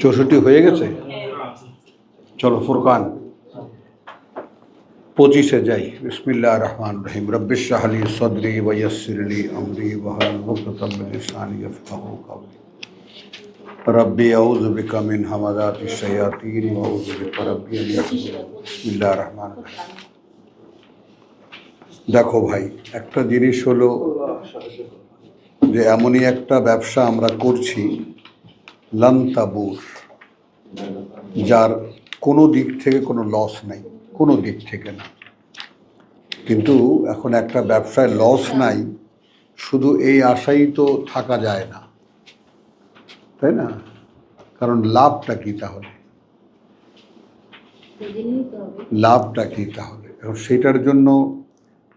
64 হয়ে গেছে। চলো ফুরকান 25-এ যাই। বিসমিল্লাহির রহমানির রহিম। রব্বিশ ইশরাহ লি সাদরি ওয়া ইয়াসসির লি আমরি ওয়াহলুল উকদাতাম মিন লিসানি ইয়াফকাহু কওলি। রব্বি আউযু বিকা মিন হামাযাতিশ শায়াতিন ওয়া আউযু বিকা রব্বি আন ইয়াহযুরুন। বিসমিল্লাহির রহমানির রহিম। দেখো ভাই, একটা জিনিস হলো যে এমনই একটা ব্যবসা আমরা করছি লান তাবুর, যার কোনো দিক থেকে কোনো লস নাই, কোনো দিক থেকে না। কিন্তু এখন একটা ব্যবসায় লস নাই, শুধু এই আশাই তো থাকা যায় না, তাই না? কারণ লাভটা কি তাহলে? লাভটা কি তাহলে? এবং সেটার জন্য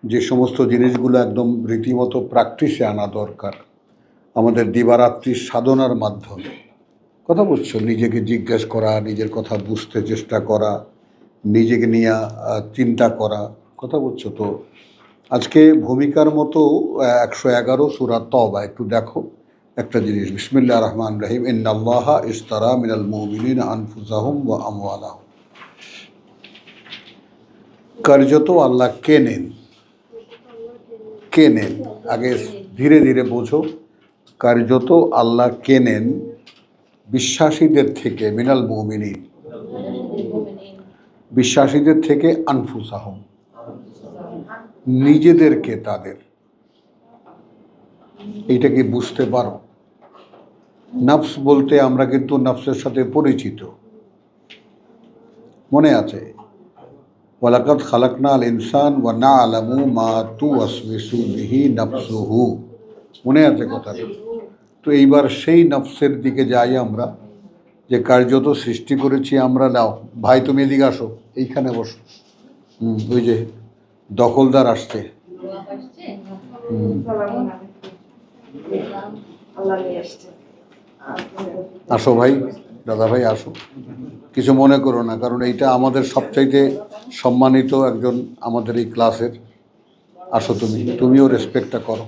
যে সমস্ত জিনিসগুলো একদম রীতিমতো প্র্যাকটিসে আনা দরকার, আমাদের দিবারাত্রির সাধনার মাধ্যমে। কথা বুঝছো? নিজেকে জিজ্ঞেস করা, নিজের কথা বুঝতে চেষ্টা করা, নিজেকে নিয়ে চিন্তা করা। কথা বুঝছো তো? আজকে ভূমিকার মতো 111 সূরা তওবা একটু দেখো একটা জিনিস। বিসমিল্লাহির রহমানির রহিম। ইন্নাল্লাহা ইশতারা মিনাল মুমিনিনা আনফুসাহুম ওয়া আমওয়ালাহুম। কার্যত আল্লাহ কেনেন, কেনেন। আগে ধীরে ধীরে বোঝো। কার্যত আল্লাহ কেনেন বিশ্বাসীদের থেকে, মিনাল মুমিনিন, বিশ্বাসীদের থেকে, আনফুসাহুম, নিজেদেরকে, তাদের। এইটা কি বুঝতে পারো? নফস বলতে আমরা কিন্তু নফসের সাথে পরিচিত, মনে আছে? ওয়ালাকাদ খালাকনাল ইনসান ওয়া না'লামু মা তুওয়াসওয়িসু বিহি নফসুহু, মনে আছে কথাটা? তো এইবার সেই নফসের দিকে যাই আমরা, যে কার্যত সৃষ্টি করেছি আমরা। নাও ভাই, তুমি এদিকে আসো, এইখানে বসো। ওই যে দখলদার আসছে। আসো ভাই, দাদা ভাই আসো, কিছু মনে করো না, কারণ এইটা আমাদের সবচাইতে সম্মানিত একজন আমাদের এই ক্লাসের। আসো, তুমিও রেসপেক্টটা করো।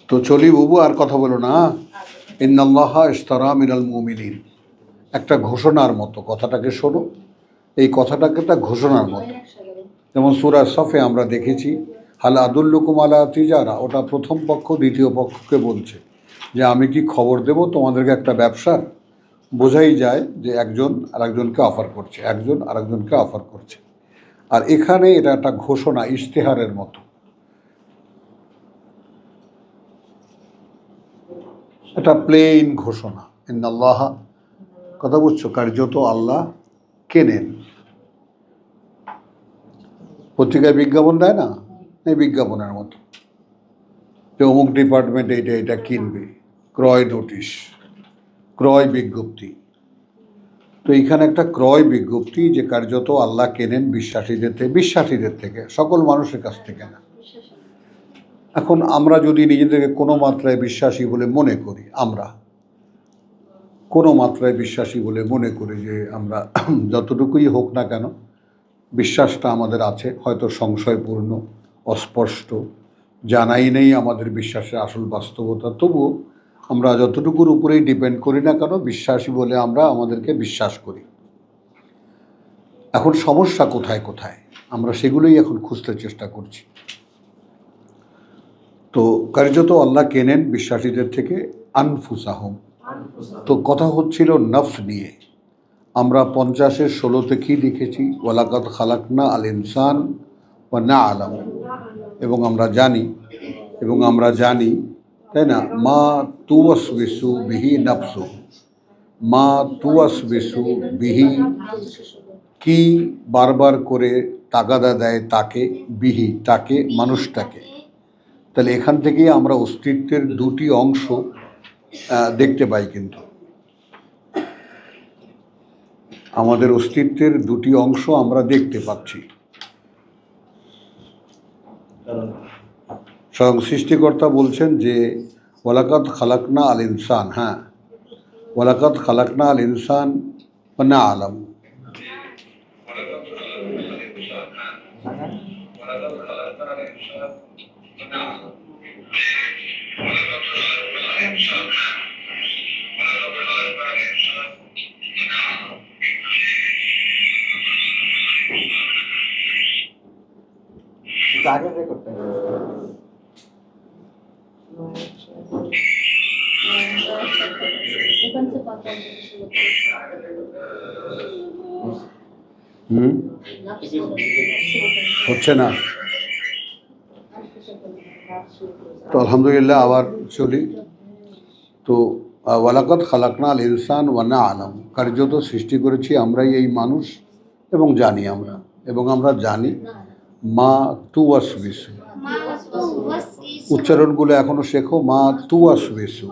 তো চলি বুবু, আর কথা বলো না। ইন্নাল্লাহা ইশতারা মিনাল মুমিনিন, একটা ঘোষণার মতো। কথাটাকে শোনো, এই কথাটাকে একটা ঘোষণার মতো। যেমন সূরা সফে আমরা দেখেছি, হাল আদুল্লুকুম আলা তিজারা, ওটা প্রথম পক্ষ দ্বিতীয় পক্ষকে বলছে যে আমি কি খবর দেব তোমাদেরকে একটা ব্যবসার। বোঝাই যায় যে একজন আরেকজনকে অফার করছে, একজন আরেকজনকে অফার করছে। আর এখানে এটা একটা ঘোষণা, ইশতেহারের মতো, এটা প্লেন ঘোষণা। ইন্নাল্লাহ, কথা বুঝছো? কার্যত আল্লাহ কেনেন। পত্রিকায় বিজ্ঞাপন দেয় না, এই বিজ্ঞাপনের মতো, যে অমুক ডিপার্টমেন্ট এইটা এটা কিনবে, ক্রয় নোটিশ, ক্রয় বিজ্ঞপ্তি। তো এইখানে একটা ক্রয় বিজ্ঞপ্তি, যে কার্যত আল্লাহ কেনেন বিশ্বাসীদের থেকে, সকল মানুষের কাছ থেকে না। এখন আমরা যদি নিজেদেরকে কোনো মাত্রায় বিশ্বাসী বলে মনে করি, আমরা কোনো মাত্রায় বিশ্বাসী বলে মনে করি, যে আমরা যতটুকুই হোক না কেন বিশ্বাসটা আমাদের আছে, হয়তো সংশয়পূর্ণ, অস্পষ্ট, জানাই নেই আমাদের বিশ্বাসের আসল বাস্তবতা, তবুও আমরা যতটুকুর উপরেই ডিপেন্ড করি না কেন বিশ্বাসী বলে আমরা আমাদেরকে বিশ্বাস করি। এখন সমস্যা কোথায় কোথায়, আমরা সেগুলোই এখন খুঁজতে চেষ্টা করছি। তো কার্যত আল্লাহ কেনেন বিশ্বাসীদের থেকে আনফুসাহুম। তো কথা হচ্ছিল নফস নিয়ে। আমরা 50-এর 16-তে কি লিখেছি? ওয়ালাকাদ খালাকনা আল ইনসান ওয়া না'লামু, এবং আমরা জানি, তাই না? মা তুওয়াসওয়িসু বিহি নফসু, মা তুওয়াসওয়িসু বিহি, কি বারবার করে তাগাদা দেয় তাকে, বিহি তাকে, মানুষটাকে। তাহলে এখান থেকেই আমরা অস্তিত্বের দুটি অংশ দেখতে পাই। কিন্তু আমাদের অস্তিত্বের দুটি অংশ আমরা দেখতে পাচ্ছি। স্বয়ং সৃষ্টিকর্তা বলছেন যে ওয়ালাকাদ খালাকনা আল ইনসান, হ্যাঁ, ওয়ালাকাদ খালাকনা আল ইনসান ওয়া আলাম। হচ্ছে না তো আলহামদুলিল্লাহ, আবার চলি। তো ওয়ালাকাদ খালাকনা আল ইনসান ওয়া না'লাম, কার্যত সৃষ্টি করেছি আমরাই এই মানুষ, এবং জানি আমরা, এবং আমরা জানি মা তুওয়াসবিসু। উচ্চারণগুলো এখনো শেখো। মা তুওয়াসবিসু,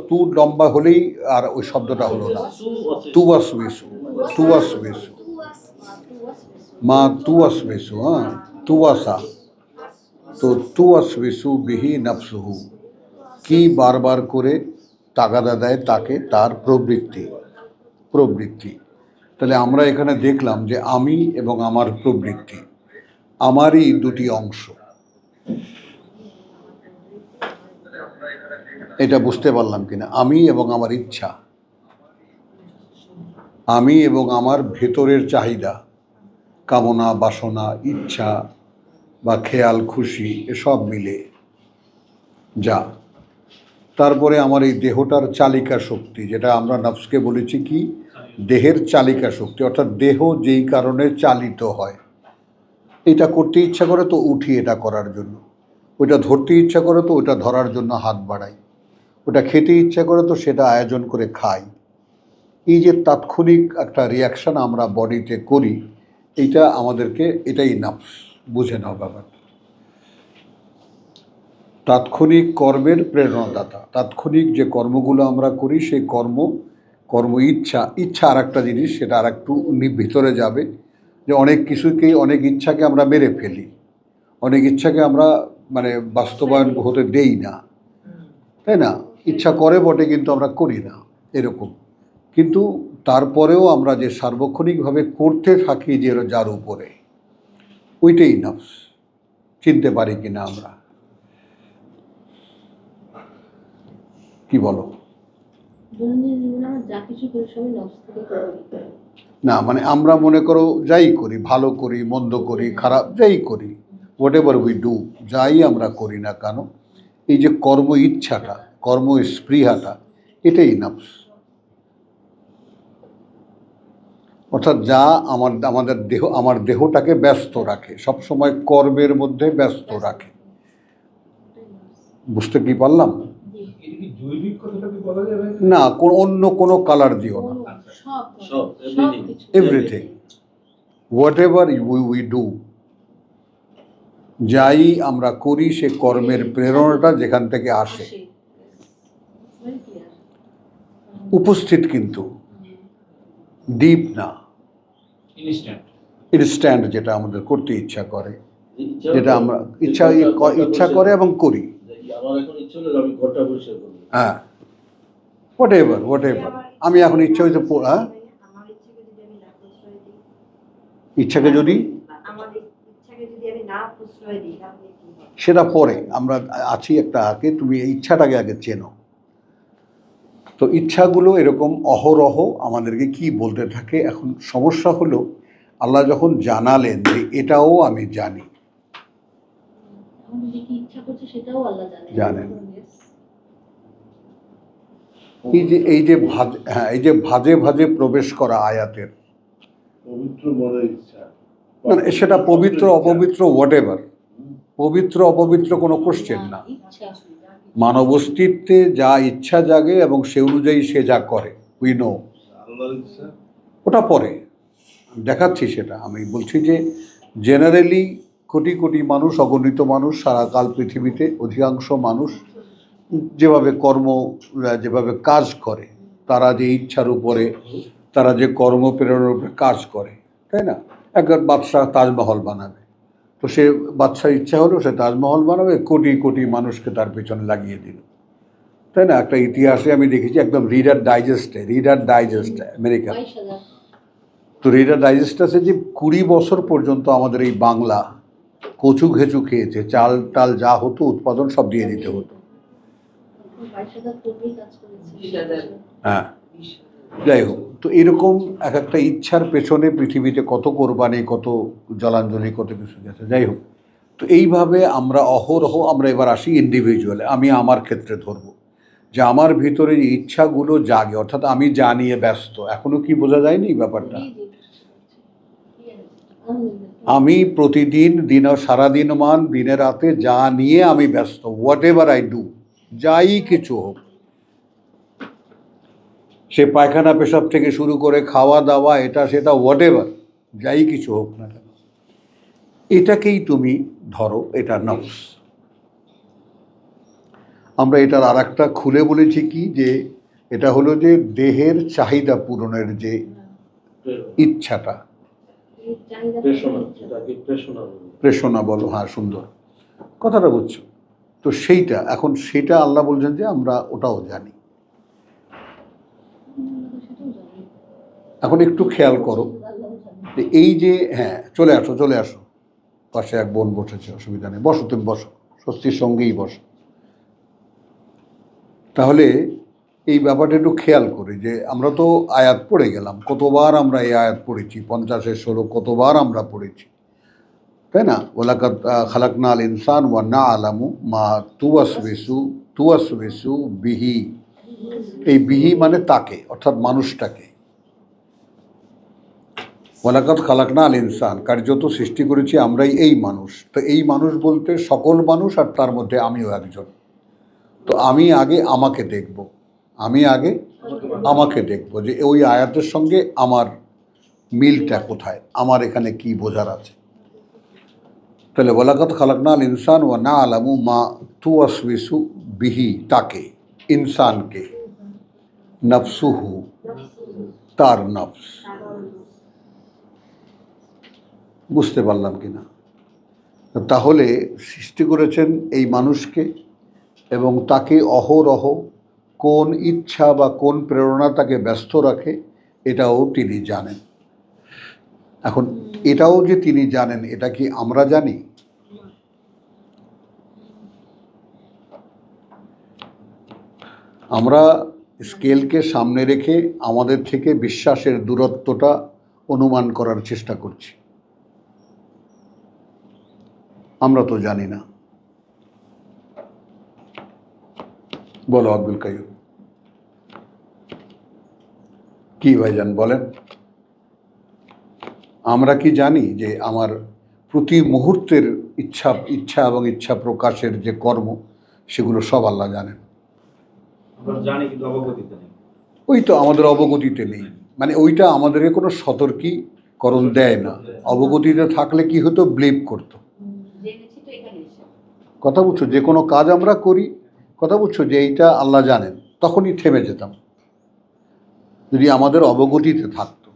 তু লম্বা হলেই আর ওই শব্দটা হলো না। তুওয়াসবিসু, তুওয়াসবিসু, মা তুওয়াসবিসু, হ্যাঁ, তুওয়াসা। তো তুওয়াসবিসু বিহি নাফসুহু, কি বারবার করে তাগাদা দেয় তাকে, তার প্রবৃত্তি। তাহলে আমরা এখানে দেখলাম যে আমি এবং আমার প্রবৃত্তি, আমারই দুটি অংশ। এটা বুঝতে পারলাম কিনা? আমি এবং আমার ইচ্ছা, আমি এবং আমার ভেতরের চাহিদা, কামনা, বাসনা, ইচ্ছা বা খেয়াল, খুশি, এসব মিলে যা। তারপরে আমার এই দেহটার চালিকা শক্তি, যেটা আমরা নফসকে বলেছি কি, দেহের চালিকা শক্তি, অর্থাৎ দেহ যেই কারণে চালিত হয়। এটা করতে ইচ্ছা করে তো উঠি এটা করার জন্য, ওইটা ধরতে ইচ্ছা করে তো ওইটা ধরার জন্য হাত বাড়াই, ওটা খেতে ইচ্ছা করে তো সেটা আয়োজন করে খাই। এই যে তাৎক্ষণিক একটা রিয়াকশান আমরা বডিতে করি, এইটা আমাদেরকে, এটাই নফস। বুঝে নাও ব্যাপারটা। তাৎক্ষণিক কর্মের প্রেরণাদাতা, তাৎক্ষণিক যে কর্মগুলো আমরা করি সেই কর্ম ইচ্ছা আর একটা জিনিস, সেটা আর একটু ভিতরে যাবে। যে অনেক কিছুকেই, অনেক ইচ্ছাকে আমরা মেরে ফেলি, অনেক ইচ্ছাকে আমরা মানে বাস্তবায়ন হতে দেই না, তাই না? ইচ্ছা করে বটে কিন্তু আমরা করি না, এরকম। কিন্তু তারপরেও আমরা যে সার্বক্ষণিকভাবে করতে থাকি যে যার উপরে, ওইটাই নফস। চিনতে পারি কিনা আমরা? কি বলো? না, মানে আমরা মনে করো যাই করি, ভালো করি, মন্দ করি, খারাপ যাই করি, হোয়াট এভার উই ডু, যাই আমরা করি না কেন, এই যে কর্ম ইচ্ছাটা, কর্ম স্পৃহাটা, এটাই নফস। অর্থাৎ যা আমার দেহটাকে ব্যস্ত রাখে, সবসময় কর্মের মধ্যে ব্যস্ত রাখে। বুঝতে কি পারলাম? না, অন্য কোনো কালার দিও না। Everything, what ever we do, যাই আমরা করি, সে কর্মের প্রেরণাটা যেখান থেকে আসে, উপস্থিত, কিন্তু ডিপ না, ইনস্ট্যান্ট, যেটা আমাদের করতে ইচ্ছা করে, যেটা আমরা ইচ্ছা করে এবং করি। হ্যাঁ, হোয়াট এভার আমি এখন ইচ্ছা হয়েছে, হ্যাঁ, ইচ্ছাকে যদি সেটা পরে, আমরা আছি একটা আগে, তুমি এই ইচ্ছাটাকে আগে চেনো। তো ইচ্ছাগুলো এরকম অহরহ আমাদেরকে কি বলতে থাকে। এখন সমস্যা হলো, আল্লাহ যখন জানালেন যে এটাও আমি জানি, জানেন। এই যে ভাজে ভাজে প্রবেশ করা আয়াতের, মানে সেটা পবিত্র অপবিত্র হোয়াট এভার, পবিত্র অপবিত্র কোনো কোশ্চেন না। মানব অস্তিত্বে যা ইচ্ছা জাগে এবং সে অনুযায়ী সে যা করে, উই নো, ওটা পরে দেখাচ্ছি। সেটা আমি বলছি যে জেনারেলি কোটি কোটি মানুষ, অগণিত মানুষ সারা কাল পৃথিবীতে, অধিকাংশ মানুষ যেভাবে কাজ করে, তারা যে ইচ্ছার উপরে, তারা যে কর্মপ্রেরণার উপরে কাজ করে, তাই না? একবার বাদশাহ তাজমহল বানাবে, তো সে বাদশার ইচ্ছা হলো সে তাজমহল বানাবে, কোটি কোটি মানুষকে তার পেছনে লাগিয়ে দিল, তাই না? একটা ইতিহাসে আমি দেখেছি একদম রিডার ডাইজেস্টে আমেরিকান। তো রিডার ডাইজেস্ট আছে যে 20 বছর পর্যন্ত আমাদের এই বাংলা কচু ঘেঁচু খেয়েছে, চাল টাল যা হতো উৎপাদন সব দিয়ে দিতে হতো। হ্যাঁ, যাই হোক, তো এরকম এক একটা ইচ্ছার পেছনে পৃথিবীতে কত কোরবানি, কত জলাঞ্জলি, কত কিছু গেছে। যাই হোক, তো এইভাবে আমরা অহরহ, আমরা এবার আসি ইন্ডিভিজুয়ালে। আমি আমার ক্ষেত্রে ধরবো যে আমার ভিতরে যে ইচ্ছাগুলো জাগে, অর্থাৎ আমি যা নিয়ে ব্যস্ত, এখনো কি বোঝা যায়নি ব্যাপারটা? আমি প্রতিদিন সারাদিন মান দিনে রাতে যা নিয়ে আমি ব্যস্ত, হোয়াট এভার আই ডু, যাই কিছু হোক, সে পায়খানা পেশাব থেকে শুরু করে খাওয়া দাওয়া এটা সেটা হোয়াট এভার, যাই কিছু হোক না কেন, এটাকেই তুমি ধরো, এটা নফস। আমরা এটার আর একটা খুলে বলেছি কি, যে এটা হলো যে দেহের চাহিদা পূরণের যে ইচ্ছাটা, প্রেষণা বলো, হ্যাঁ সুন্দর কথাটা বুঝছো। তো সেইটা, এখন সেটা আল্লাহ বলছেন যে আমরা ওটাও জানি। এখন একটু খেয়াল করো যে এই যে, হ্যাঁ চলে আসো, পাশে এক বোন বসেছে, অসুবিধা নেই, বসো, তুমি বসো, স্বস্তির সঙ্গেই বসো। তাহলে এই ব্যাপারটা একটু খেয়াল করি যে আমরা তো আয়াত পড়ে গেলাম, কতবার আমরা এই আয়াত পড়েছি, 50-এর 16 কতবার আমরা পড়েছি, তাই না? ওয়ালাকাদ খালাকনাল ইনসান ওয়া না'লামু মা তুওয়াসবিসু বিহি। এই বিহি মানে তাকে, অর্থাৎ মানুষটাকে। ওয়ালাকাদ খালাকনাল ইনসান, কার্যত সৃষ্টি করেছি আমরাই এই মানুষ। তো এই মানুষ বলতে সকল মানুষ, আর তার মধ্যে আমিও একজন। তো আমি আগে আমাকে দেখব যে ওই আয়াতের সঙ্গে আমার মিলটা কোথায়, আমার এখানে কি বোঝার আছে। তাহলে ওয়ালাকাদ খালাকনাল ইনসান ওয়া না'লামু মা তুওয়াসবিসু বিহি, তাকে, ইনসানকে, নফসুহু, তার নফস। বুঝতে পারলাম কিনা? তাহলে সৃষ্টি করেছেন এই মানুষকে, এবং তাকে অহরহ কোন ইচ্ছা বা কোন প্রেরণা তাকে ব্যস্ত রাখে এটাও তিনি জানেন। এখন এটাও যে তিনি জানেন, এটা কি আমরা জানি? আমরা স্কেলকে সামনে রেখে আমাদের থেকে বিশ্বাসের দূরত্বটা অনুমান করার চেষ্টা করছি। আমরা তো জানি না। বলো আব্দুল কাইয়ুম, কি ভাইজান বলেন? আমরা কি জানি যে আমার প্রতি মুহূর্তের ইচ্ছা এবং ইচ্ছা প্রকাশের যে কর্ম, সেগুলো সব আল্লাহ জানেন? ওই তো আমাদের অবগতিতে নেই, মানে ওইটা আমাদেরকে কোনো সতর্কীকরণ দেয় না। অবগতিতে থাকলে কি হতো, ব্লিপ করতো। কথা বুঝছো? যে কোনো কাজ আমরা করি, কথা বুঝছো, যে এইটা আল্লাহ জানেন, তখনই থেমে যেতাম যদি আমাদের অবগতিতে থাকতো।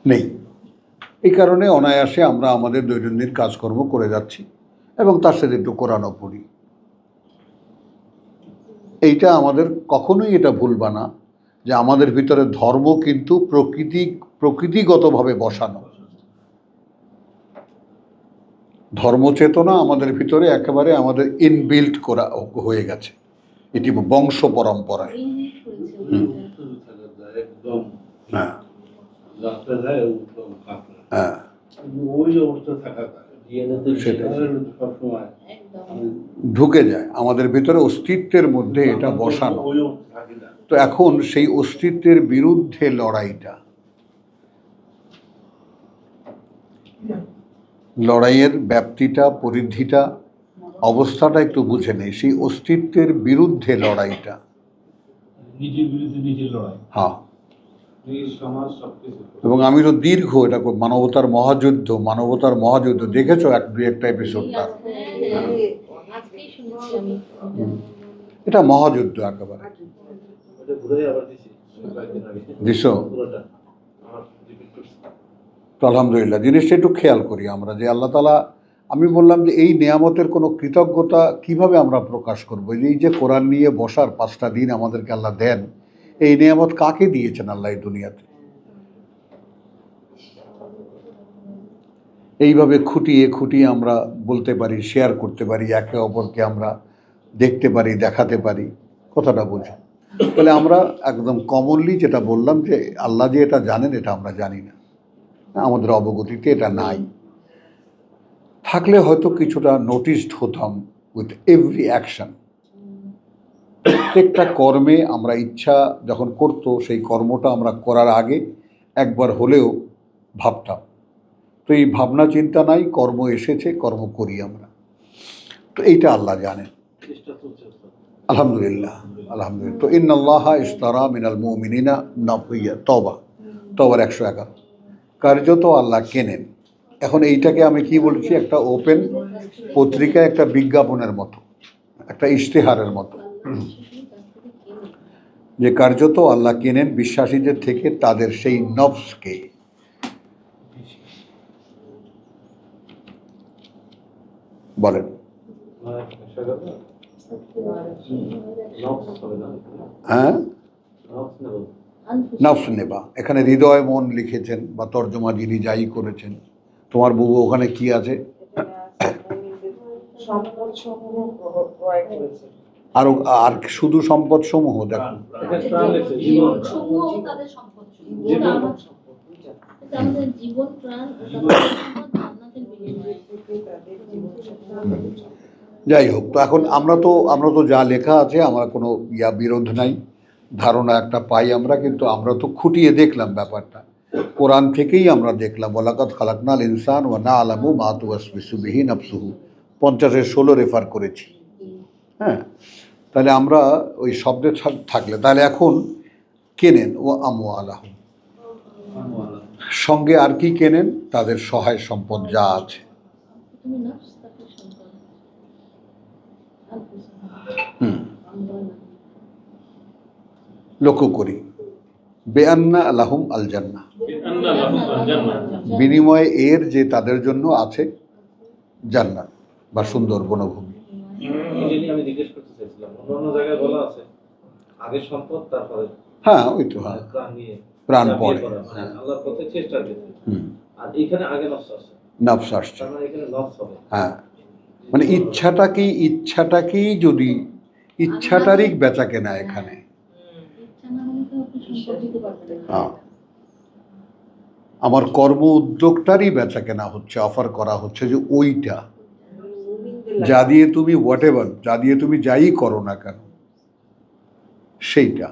নেই, এই কারণে অনায়াসে আমরা আমাদের দৈনন্দিন কাজকর্ম করে যাচ্ছি, এবং তার সাথে একটু কোরআনও পড়ি। এইটা আমাদের কখনোই এটা ভুলবা না যে আমাদের ভিতরে ধর্ম কিন্তু প্রকৃতিগতভাবে বসানো। ধর্মচেতনা আমাদের ভিতরে একেবারে আমাদের ইনবিল্ট করা হয়ে গেছে, এটি বংশ পরম্পরায়। হ্যাঁ, হ্যাঁ, ঢুকে যায় আমাদের ভিতরে, অস্তিত্বের মধ্যে এটা বসানো। তো এখন সেই অস্তিত্বের বিরুদ্ধে লড়াইয়ের ব্যাপ্তিটা, পরিধিটা, অবস্থাটা একটু বুঝে নেই। সেই অস্তিত্বের বিরুদ্ধে লড়াইটা, নিজের বিরুদ্ধে নিজের লড়াই। হ্যাঁ, এবং আমি তো দীর্ঘ এটা মানবতার মহাযুদ্ধ দেখেছো, একটা এপিসোডটা, এটা মহাযুদ্ধ একেবারে। দিছো? তো আলহামদুলিল্লাহ, জিনিসটা একটু খেয়াল করি আমরা যে আল্লাহ তাআলা, আমি বললাম যে এই নেয়ামতের কোনো কৃতজ্ঞতা কিভাবে আমরা প্রকাশ করব? এই যে কোরআন নিয়ে বসার 5টা দিন আমাদেরকে আল্লাহ দেন, এই নেয়ামত কাকে দিয়েছেন আল্লাহ এই দুনিয়াতে? এইভাবে খুঁটিয়ে খুঁটিয়ে আমরা বলতে পারি, শেয়ার করতে পারি, একে অপরকে আমরা দেখতে পারি, দেখাতে পারি, কথাটা বোঝো। তাহলে আমরা একদম কমনলি যেটা বললাম যে আল্লাহ যে এটা জানেন এটা আমরা জানি না, আমাদের অবগতিতে এটা নাই। থাকলে হয়তো কিছুটা নোটিসড হতাম উইথ এভরি অ্যাকশন। প্রত্যেকটা কর্মে আমরা ইচ্ছা যখন করতো সেই কর্মটা আমরা করার আগে একবার হলেও ভাবতাম। তো এই ভাবনা চিন্তা নাই, কর্ম এসেছে, কর্ম করি আমরা। তো এইটা আল্লাহ জানেন। চেষ্টা চলছে স্যার। আলহামদুলিল্লাহ, আলহামদুলিল্লাহ। তো ইন্নাল্লাহা ইশতারা মিনাল মুমিনিনা নফিয়া, তওবা, তওবার 111। কার্যত আল্লাহ কেনেন। এখন এইটাকে আমি কি বলছি, একটা ওপেন পত্রিকা, একটা বিজ্ঞাপনের মতো, একটা ইশতেহারের মতো, যে কার্যত আল্লাহ কেনেন বিশ্বাসীদের থেকে তাদের সেই নফসকে। বলেন। হ্যাঁ, নফস নেবা, এখানে হৃদয় মন লিখেছেন বা তর্জমা যিনি যাই করেছেন। তোমার বুবু ওখানে কি আছে? আরো আর শুধু সম্পদ সমূহ দেখো, যাই হোক। তো এখন আমরা তো যা লেখা আছে আমার কোনো বিরোধ নাই, ধারণা একটা পাই আমরা, কিন্তু আমরা তো খুঁটিয়ে দেখলাম ব্যাপারটা, কোরআন থেকেই আমরা দেখলাম ওয়ালাকাদ খালাকনাল ইনসান ওয়া না'লামু মা তুওয়াসবিসু বিহি নাফসুহু, 50-16 রেফার করেছি। হ্যাঁ, তাহলে আমরা ওই শব্দে থাকলে তাহলে এখন কেনেন ও আমওয়ালাহুম, সঙ্গে আর কি কেনেন? তাদের সহায় সম্পদ যা আছে। লক্ষ্য করি, বেআন্না লাহুম আল জান্নাহ, বিনিময়ে এর যে তাদের জন্য আছে জান্নাত বা সুন্দর বনভূমি। আমি জিজ্ঞেস করতে চাইছিলাম, অন্য জায়গায় বলা আছে আগে সম্পদ তারপরে, হ্যাঁ ওই তো, হ্যাঁ প্রাণ পড়ে, হ্যাঁ আল্লাহর পথে চেষ্টা দিতে, আর এখানে আগে নফস আসছে, নফস আসছে, তার মানে এখানে নফস হবে। হ্যাঁ, মানে ইচ্ছাটাকেই যদি ইচ্ছাটারই বেচা কেনা এখানে। হ্যাঁ, আমার কর্ম উদ্যোগটারই বেচা কেনা হচ্ছে, অফার করা হচ্ছে যে ওইটা যা দিয়ে তুমি হোয়াটএভার, যা দিয়ে তুমি যাই করো না কেন সেইটা।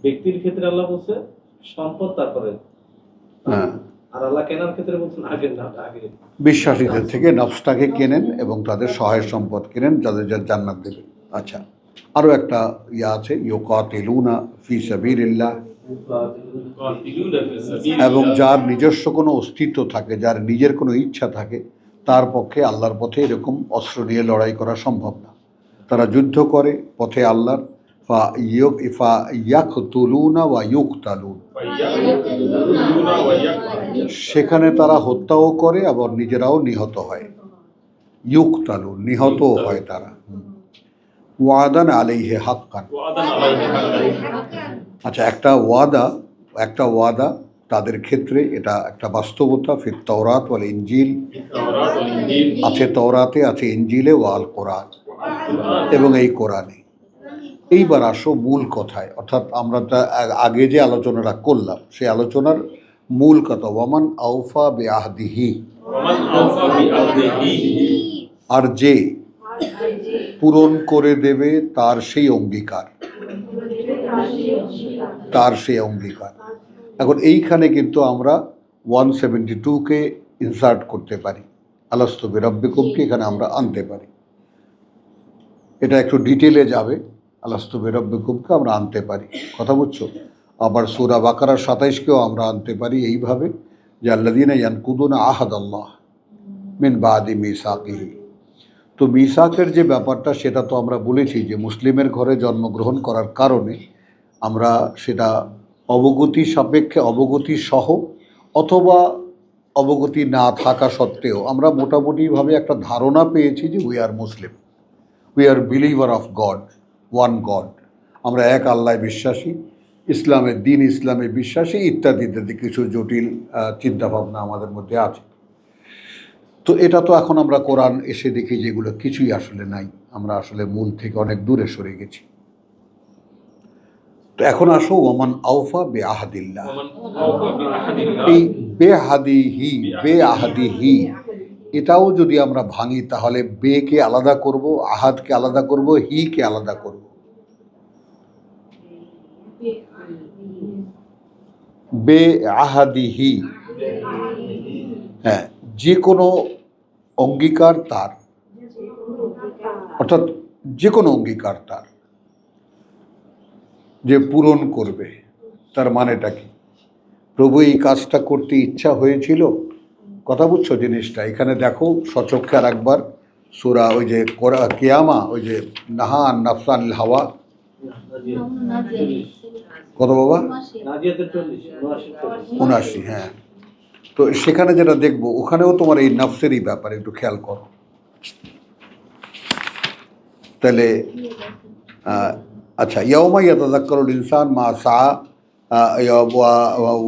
ব্যক্তির ক্ষেত্রে আল্লাহ বলছে সম্পদ তারপরে, হ্যাঁ, আর আল্লাহ কেনার ক্ষেত্রে বলছেন আগে না, আগে বিশ্বাসীদের থেকে নফসটাকে কেনেন এবং তাদের সহায় সম্পদ কেনেন, যাদের যার জান্নাত দেবেন। আচ্ছা, আরও একটা আছে, ইউকাতিলুনা ফি সাবিলিল্লাহ, এবং যার নিজস্ব কোনো অস্তিত্ব থাকে, যার নিজের কোনো ইচ্ছা থাকে, তার পক্ষে আল্লাহর পথে এরকম অস্ত্র নিয়ে লড়াই করা সম্ভব না। তারা যুদ্ধ করে পথে আল্লাহর, ইয়াকতুলুনা ওয়া ইউকতালুন, সেখানে তারা হত্যাও করে আবার নিজেরাও নিহত হয়। ইউকতালুন, নিহতও হয় তারা। ওয়াদান আলাইহি হাক্কান, আচ্ছা একটা ওয়াদা তাদের ক্ষেত্রে, এটা একটা বাস্তবতা। ফিত তাওরাত ওয়াল ইনজিল, আছে তাওরাতে, আছে ইনজিলে, ওয়াল কোরআন, এবং এই কোরআনে। এইবার আসো মূল কথায়, অর্থাৎ আমরা আগে যে আলোচনাটা করলাম সেই আলোচনার মূল কথা, ওয়ামান আওফা বিআহদিহি, আর যে পূরণ করে দেবে তার সেই অঙ্গীকার, তার সেই অঙ্গীকার। এখন এইখানে কিন্তু আমরা 172কে ইনসার্ট করতে পারি, আলাস্তু বিরাব্বিকুমকে এখানে আমরা আনতে পারি। এটা একটু ডিটেলে যাবে, আলাস্তু বিরাব্বিকুমকে আমরা আনতে পারি, কথা বুঝছো? আবার সূরা বাকারার 27কেও আমরা আনতে পারি এইভাবে, যে আল্লাযীনা ইয়ানকুদুনা আহাদাল্লাহ মিন বাদি মিসাকিহি। তো মিসাকের যে ব্যাপারটা সেটা তো আমরা বলেছি যে মুসলিমের ঘরে জন্মগ্রহণ করার কারণে আমরা সেটা অবগতি সাপেক্ষে, অবগতি সহ অথবা অবগতি না থাকা সত্ত্বেও আমরা মোটামুটিভাবে একটা ধারণা পেয়েছি যে we are Muslim, we are believer of god, one god, আমরা এক আল্লাহ বিশ্বাসী, ইসলামের দিন, ইসলামে বিশ্বাসী ইত্যাদি ইত্যাদি কিছু জটিল চিন্তাভাবনা আমাদের মধ্যে আছে। তো এটা তো এখন আমরা কোরআন এসে দেখি যে এগুলো কিছুই আসলে নাই, আমরা আসলে মূল থেকে অনেক দূরে সরে গেছি। তো এখন আসো ওমান আউফা বে আহাদিল্লাহ, এই বে আহাদিহি এটাও যদি আমরা ভাঙি তাহলে বে কে আলাদা করব, আহাদকে আলাদা করব, হি কে আলাদা করব। বে আহাদিহি, হ্যাঁ, যে কোনো অঙ্গীকার তার, অর্থাৎ যে কোনো অঙ্গীকার তার যে পূরণ করবে, তার মানেটা কি? প্রভু এই কাজটা করতে ইচ্ছা হয়েছিল, কথা বুঝছো জিনিসটা? এখানে দেখো সচক্ষে আর একবার সূরা ওই যে কিয়ামা, ওই যে নাহান নাফসানিল হাওয়া, কত বাবা? 79, হ্যাঁ। তো সেখানে যেটা দেখবো ওখানেও তোমার এই নফসেরই ব্যাপার একটু খেয়াল করো। তাহলে আচ্ছা, ইয়াউমা ইয়াতাযাক্কারুল ইনসান মা সা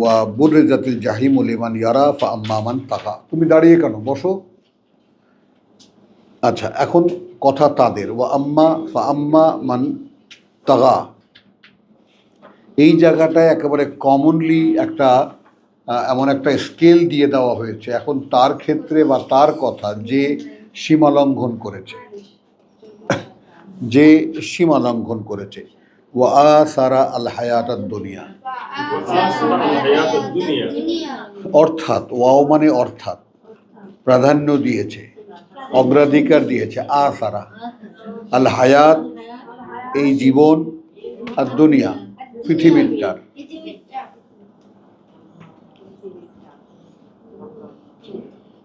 ওয়া বুররিজাতিল জাহিমু লিমান ইয়ারা ফা আম্মা মান তাগা। তুমি দাঁড়িয়ে কেন, বসো। আচ্ছা, এখন কথা তাদের, ওয়া আম্মা ফা আম্মা মান তাগা, এই জায়গাটায় একেবারে কমনলি একটা এমন একটা স্কেল দিয়ে দেওয়া হয়েছে এখন তার ক্ষেত্রে, বা তার কথা যে সীমা লঙ্ঘন করেছে, যে সীমা লঙ্ঘন করেছে। ওয়া আসারা আল হায়াতাদ দুনিয়া, অর্থাৎ ওয়াও মানে অর্থাৎ প্রাধান্য দিয়েছে, অগ্রাধিকার দিয়েছে, আসারা আল হায়াত এই জীবন, আর দুনিয়া পৃথিবীটার।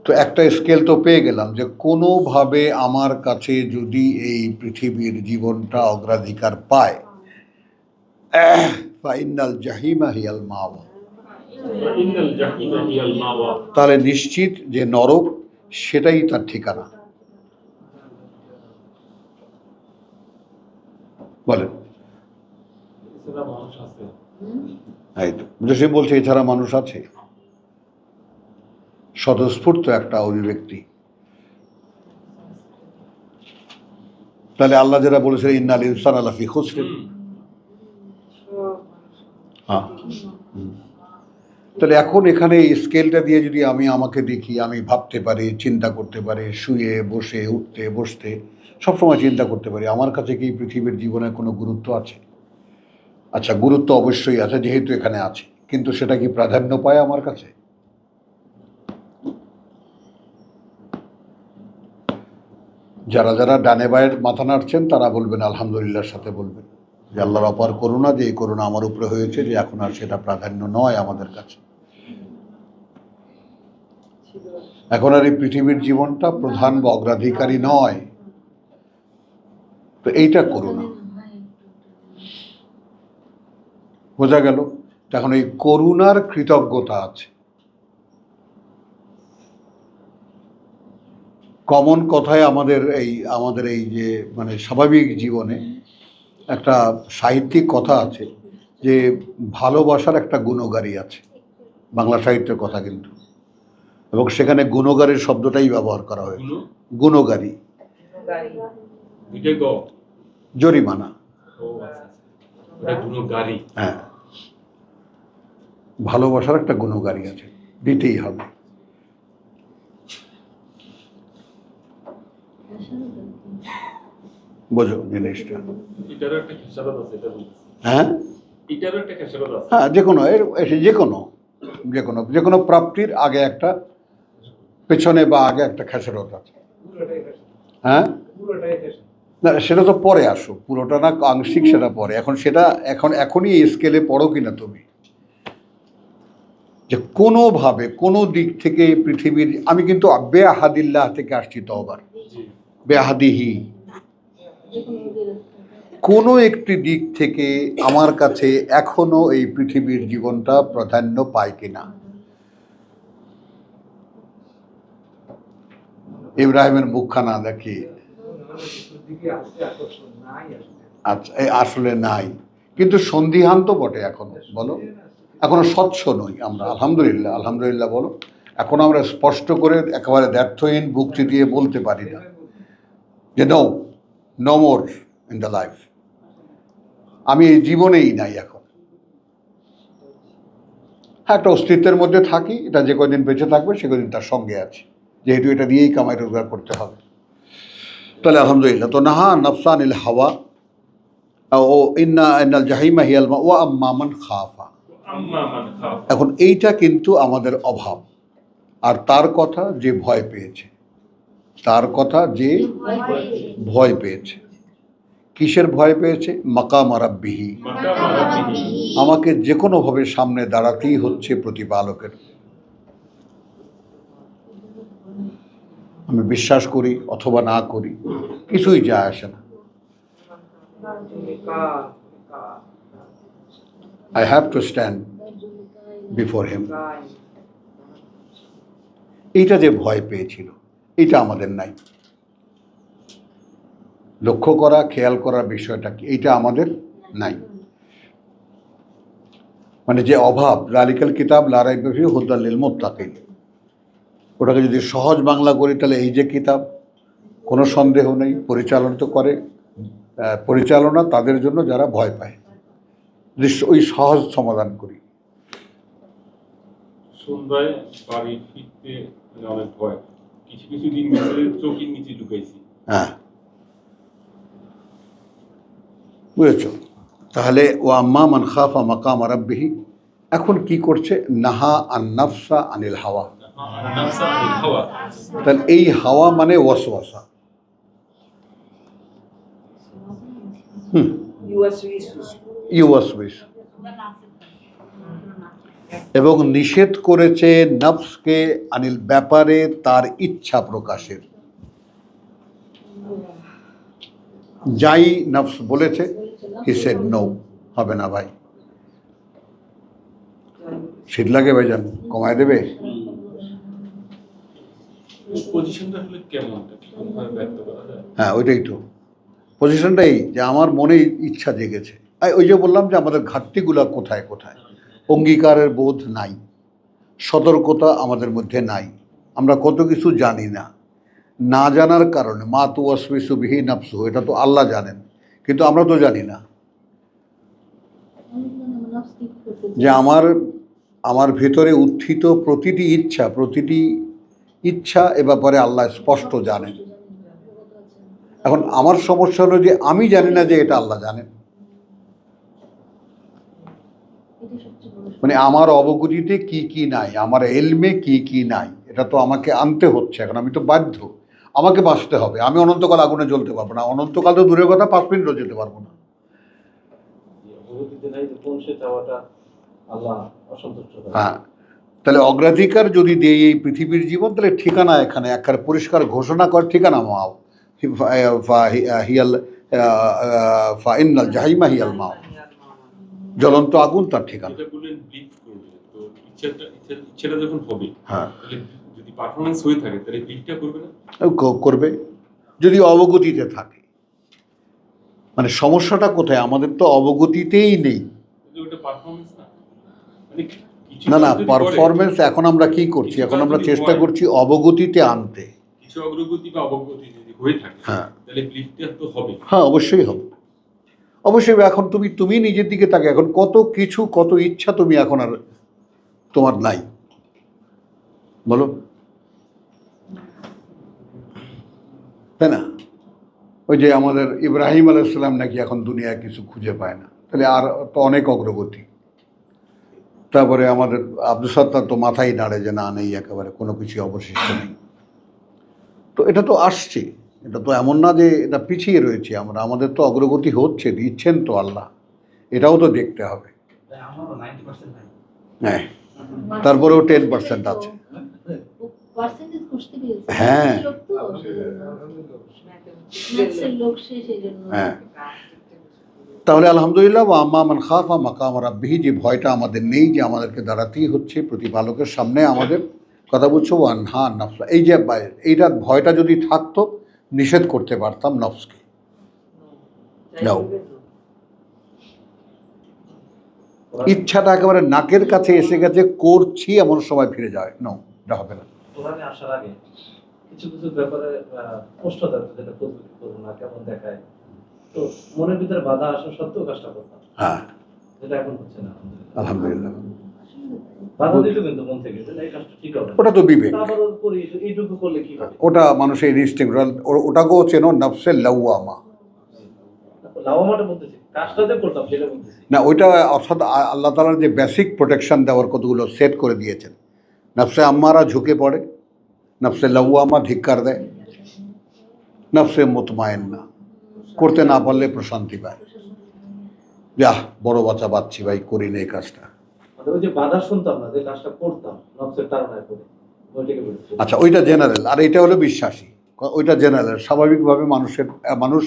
তো একটা স্কেল তো পেয়ে গেলাম যে কোনোভাবে আমার কাছে যদি এই পৃথিবীর জীবনটা অগ্রাধিকার পায়, ফাইনাল জাহিমা হিয়াল মাওয়া, তাহলে নিশ্চিত যে নরক সেটাই তার ঠিকানা। বলেন, এই তো সে বলছে এছাড়া মানুষ আছে, স্বতঃস্ফূর্ত একটা অভিব্যক্তি। তাহলে আল্লাহ যারা বলেছে ইন্নাল ইনসানা লাফি খুসর, হ্যাঁ, তাহলে এখন এখানে এই স্কেলটা দিয়ে যদি আমি আমাকে দেখি, আমি ভাবতে পারি, চিন্তা করতে পারি, শুয়ে বসে উঠতে বসতে সবসময় চিন্তা করতে পারি আমার কাছে কি পৃথিবীর জীবনের কোনো গুরুত্ব আছে? আচ্ছা, গুরুত্ব অবশ্যই আছে যেহেতু এখানে আছে, কিন্তু সেটা কি প্রাধান্য পায় আমার কাছে? যারা যারা ডানে বায়ের মাথা নাড়ছেন তারা বলবেন আলহামদুলিল্লাহর সাথে বলবেন যে আল্লাহর অপার করুণা, যে এই করুণা আমার উপরে হয়েছে যে এখন আর সেটা প্রাধান্য নয় আমাদের কাছে। এখন আর এই পৃথিবীর জীবনটা প্রধান বা অগ্রাধিকারী নয়। তো এইটা করুণা, বোঝা গেল? এখন এই করুণার কৃতজ্ঞতা আছে। কমন কথায় আমাদের এই যে মানে স্বাভাবিক জীবনে একটা সাহিত্যিক কথা আছে যে ভালোবাসার একটা গুণগারী আছে, বাংলা সাহিত্যের কথা কিন্তু, এবং সেখানে গুণগারীর শব্দটাই ব্যবহার করা হয়েছে। গুণগারী, জরিমানা, হ্যাঁ, ভালোবাসার একটা গুণগারী আছে, দিতেই হবে। বোঝো জিনিসটা? হ্যাঁ, হ্যাঁ, যে কোনো যে কোনো প্রাপ্তির আগে একটা পেছনে বা আগে একটা খেসারত আছে। হ্যাঁ, না সেটা তো পরে আসো, পুরোটা না, আংশিক সেটা পরে। এখনই এই স্কেলে পড়ো কিনা তুমি, যে কোনোভাবে কোনো দিক থেকে পৃথিবীর, আমি কিন্তু বেআহাদিল্লাহ থেকে আসছি, তওবার বেআহাদিহি, কোনো একটি দিক থেকে আমার কাছে এখনো এই পৃথিবীর জীবনটা প্রাধান্য পায় কিনা। ইব্রাহিমের মুখখানা দেখি, আচ্ছা এই আসলে নাই, কিন্তু সন্দিহান তো বটে এখনো। বলো, এখনো স্বচ্ছ নই আমরা। আলহামদুলিল্লাহ, আলহামদুলিল্লাহ বলো। এখন আমরা স্পষ্ট করে একেবারে ব্যর্থহীন বুক চিতিয়ে বলতে পারি না যে no more in the life, আমি এই জীবনেই নাই এখন। হ্যাঁ, একটা অস্তিত্বের মধ্যে থাকি, এটা যে কদিন বেঁচে থাকবে সে কদিন তার সঙ্গে আছে, যেহেতু এটা দিয়েই কামাই রোজগার করতে হবে। তাহলে আলহামদুলিল্লাহ। তো নাহা নফসানিল হাওয়া ও ইন্না ইন্নাল জাহিমা হিয়াল মা ওয়া আম্মা মান খাফা। এখন এইটা কিন্তু আমাদের অভাব। আর তার কথা যে ভয় পেয়েছে, তার কথা যে ভয় পেয়েছে। কিসের ভয় পেয়েছে? মাকাম রাব্বিহি, আমাকে যে কোনোভাবে সামনে দাঁড়াতেই হচ্ছে প্রতিপালকের। আমি বিশ্বাস করি অথবা না করি, কিছুই যায় আসে না। I have to stand before him. এইটা যে ভয় পেয়েছিল, এটা আমাদের নাই। লক্ষ্য করা, খেয়াল করার বিষয়টা কি, এইটা আমাদের নাই। মানে যে অভাব, যালিকাল কিতাব লা রাইবা ফীহি হুদাল লিল মুত্তাকিন, ওটাকে যদি সহজ বাংলা করি তাহলে এই যে কিতাব, কোনো সন্দেহ নেই পরিচালনা করে, পরিচালনা তাদের জন্য যারা ভয় পায়। ওই সহজ সমাধান করি। সন্ধ্যায় বাড়ি ফিরতে অনেক ভয়, কিছু কিছু দিন চোখের নিচে লুকাইছি। হ্যাঁ, বুঝেছ? তাহলে ও আম্মা মান খাফা মাকাম রাব্বিহি এখন কি করছে? নাহা আন নাফসা আনিল হাওয়া। তাহলে এই হাওয়া মানে ওয়াসওয়াসা। ইউওয়াসউইস, এবং নিষেধ করেছে নফসকে আনিল ব্যাপারে তার ইচ্ছা প্রকাশের। যাই নফস বলেছে, হি সেড নো, হবে না ভাই। শীত লাগে ভাইজান, কমায় দেবে। হ্যাঁ, ওইটাই তো পজিশনটাই, যে আমার মনে ইচ্ছা জেগেছে। ওই যে বললাম যে আমাদের ঘাটতিগুলো কোথায় কোথায়। অঙ্গীকারের বোধ নাই, সতর্কতা আমাদের মধ্যে নাই, আমরা কত কিছু জানি না। না জানার কারণে মা তু ওয়াসওয়াসু বিহি নাফসুহু, এটা তো আল্লাহ জানেন, কিন্তু আমরা তো জানি না যে আমার ভেতরে উত্থিত প্রতিটি ইচ্ছা এ ব্যাপারে আল্লাহ স্পষ্ট জানেন। এখন আমার সমস্যা হলো যে আমি জানি না যে এটা আল্লাহ জানেন। মানে আমার অবগতিতে কি কি নাই, আমার এলমে কি কি নাই, এটা তো আমাকে আনতে হচ্ছে। এখন আমি তো বাধ্য, আমাকে বাঁচতে হবে। আমি অনন্তকাল আগুনে জ্বলতে পারবো না, অনন্তকাল তো দূরের কথা, 5 মিনিটও যেতে পারবো না। হ্যাঁ, তাহলে অগ্রাধিকার যদি দেই এই পৃথিবীর জীবন, তাহলে ঠিকানা এখানে একবার পরিষ্কার ঘোষণা কর, ঠিকানা মাও হিয়াল ইন্নাল জাহিমা হিয়াল মাও, জ্বলন্ত আগুন তার ঠিকানা। ইচ্ছাটা যখন হবে, হ্যাঁ, যদি পারফরম্যান্স হয়ে থাকে তাহলে ব্লিকটা করবে না? করবে যদি অবগতিতে থাকে। মানে সমস্যাটা কোথায়? আমাদের তো অবগতিতেই নেই। না না, পারফরমেন্স এখন আমরা কি করছি? এখন আমরা চেষ্টা করছি অবগতিতে আনতে। কিছু অগ্রগতি বা অবগতি যদি হয়ে থাকে, হ্যাঁ তাহলে ব্লিকটা তো হবে। হ্যাঁ, অবশ্যই হবে, অবশ্যই। এখন তুমি নিজের দিকে তাকে, এখন কত কিছু, কত ইচ্ছা তুমি এখন আর তোমার নাই, বলো, তাই না? ওই যে আমাদের ইব্রাহিম আলাইসাল্লাম নাকি এখন দুনিয়ায় কিছু খুঁজে পায় না, তাহলে আর তো অনেক অগ্রগতি। তারপরে আমাদের আব্দুল সত্তার তো মাথায় নাড়ে যে না, নেই, একেবারে কোনো কিছু অবশিষ্ট নেই। তো এটা তো আসছে, এটা তো এমন না যে এটা পিছিয়ে রয়েছে আমরা, আমাদের তো অগ্রগতি হচ্ছে, দিচ্ছেন তো আল্লাহ, এটাও তো দেখতে হবে। হ্যাঁ, তারপরেও 10% আছে। হ্যাঁ হ্যাঁ, তাহলে আলহামদুলিল্লাহ ওয়া আম্মা মান খাফা মাকাম রাব্বিহি, যে ভয়টা আমাদের নেই, যে আমাদেরকে দাঁড়াতেই হচ্ছে প্রতিপালকের সামনে আমাদের, কথা বুঝছো, ওয়ানহা নফসা, এই যে এইটা ভয়টা যদি থাকতো নিষেধ করতে পারতাম নফসকে। নাও ইচ্ছাটা একেবারে নাকের কাছে এসে গেছে, করছি এমন সময় ফিরে যায়, নাও, এটা হবে না। কোরআনে আসার আগে কিছু কিছু ব্যাপারে প্রশ্ন থাকতো, যেটা করবো কি করবো না, কেমন দেখায়, তো মনের ভিতরে বাধা আসা সত্ত্বেও কাজটা করতাম, হ্যাঁ যেটা এখন হচ্ছে না আলহামদুলিল্লাহ। বাধা দিত কিন্তু মন থেকে, যে না, এই কাজটা ঠিক হবে না। ওটা তো বিবেক, তারপর করি, এইটুকু করলে কি হবে। ওটা মানুষের ইনস্টিংক্ট, ওটাকেও চেনো, নফসে লাওয়ামা। লাওয়ামাটা বলতেছি, কাজটা যে করতাম সেটা বলতেছি না, ওইটা অর্থাৎ আল্লাহ তাআলার যে বেসিক প্রোটেকশন দেওয়ার কতগুলো সেট করে দিয়েছেন। নফসে আম্মারা ঝুঁকে পড়ে, নফসে লাওয়ামা ধিক্কার দেয়, নফসে মুতমাইন্না করতে না পারলে প্রশান্তি পায়, যাহ বড় বাচ্চা বাচ্চি ভাই, করি না এই কাজটা। মানে ওই যে বাধা শুনতাম না, যে কাজটা করতাম নফসের তাড়নায় পড়ে, ওইটাকে বলতেছি। আচ্ছা, ওইটা জেনারেল, আর এটা হলো বিশ্বাসী। ওইটা জেনারেল, স্বাভাবিকভাবে মানুষ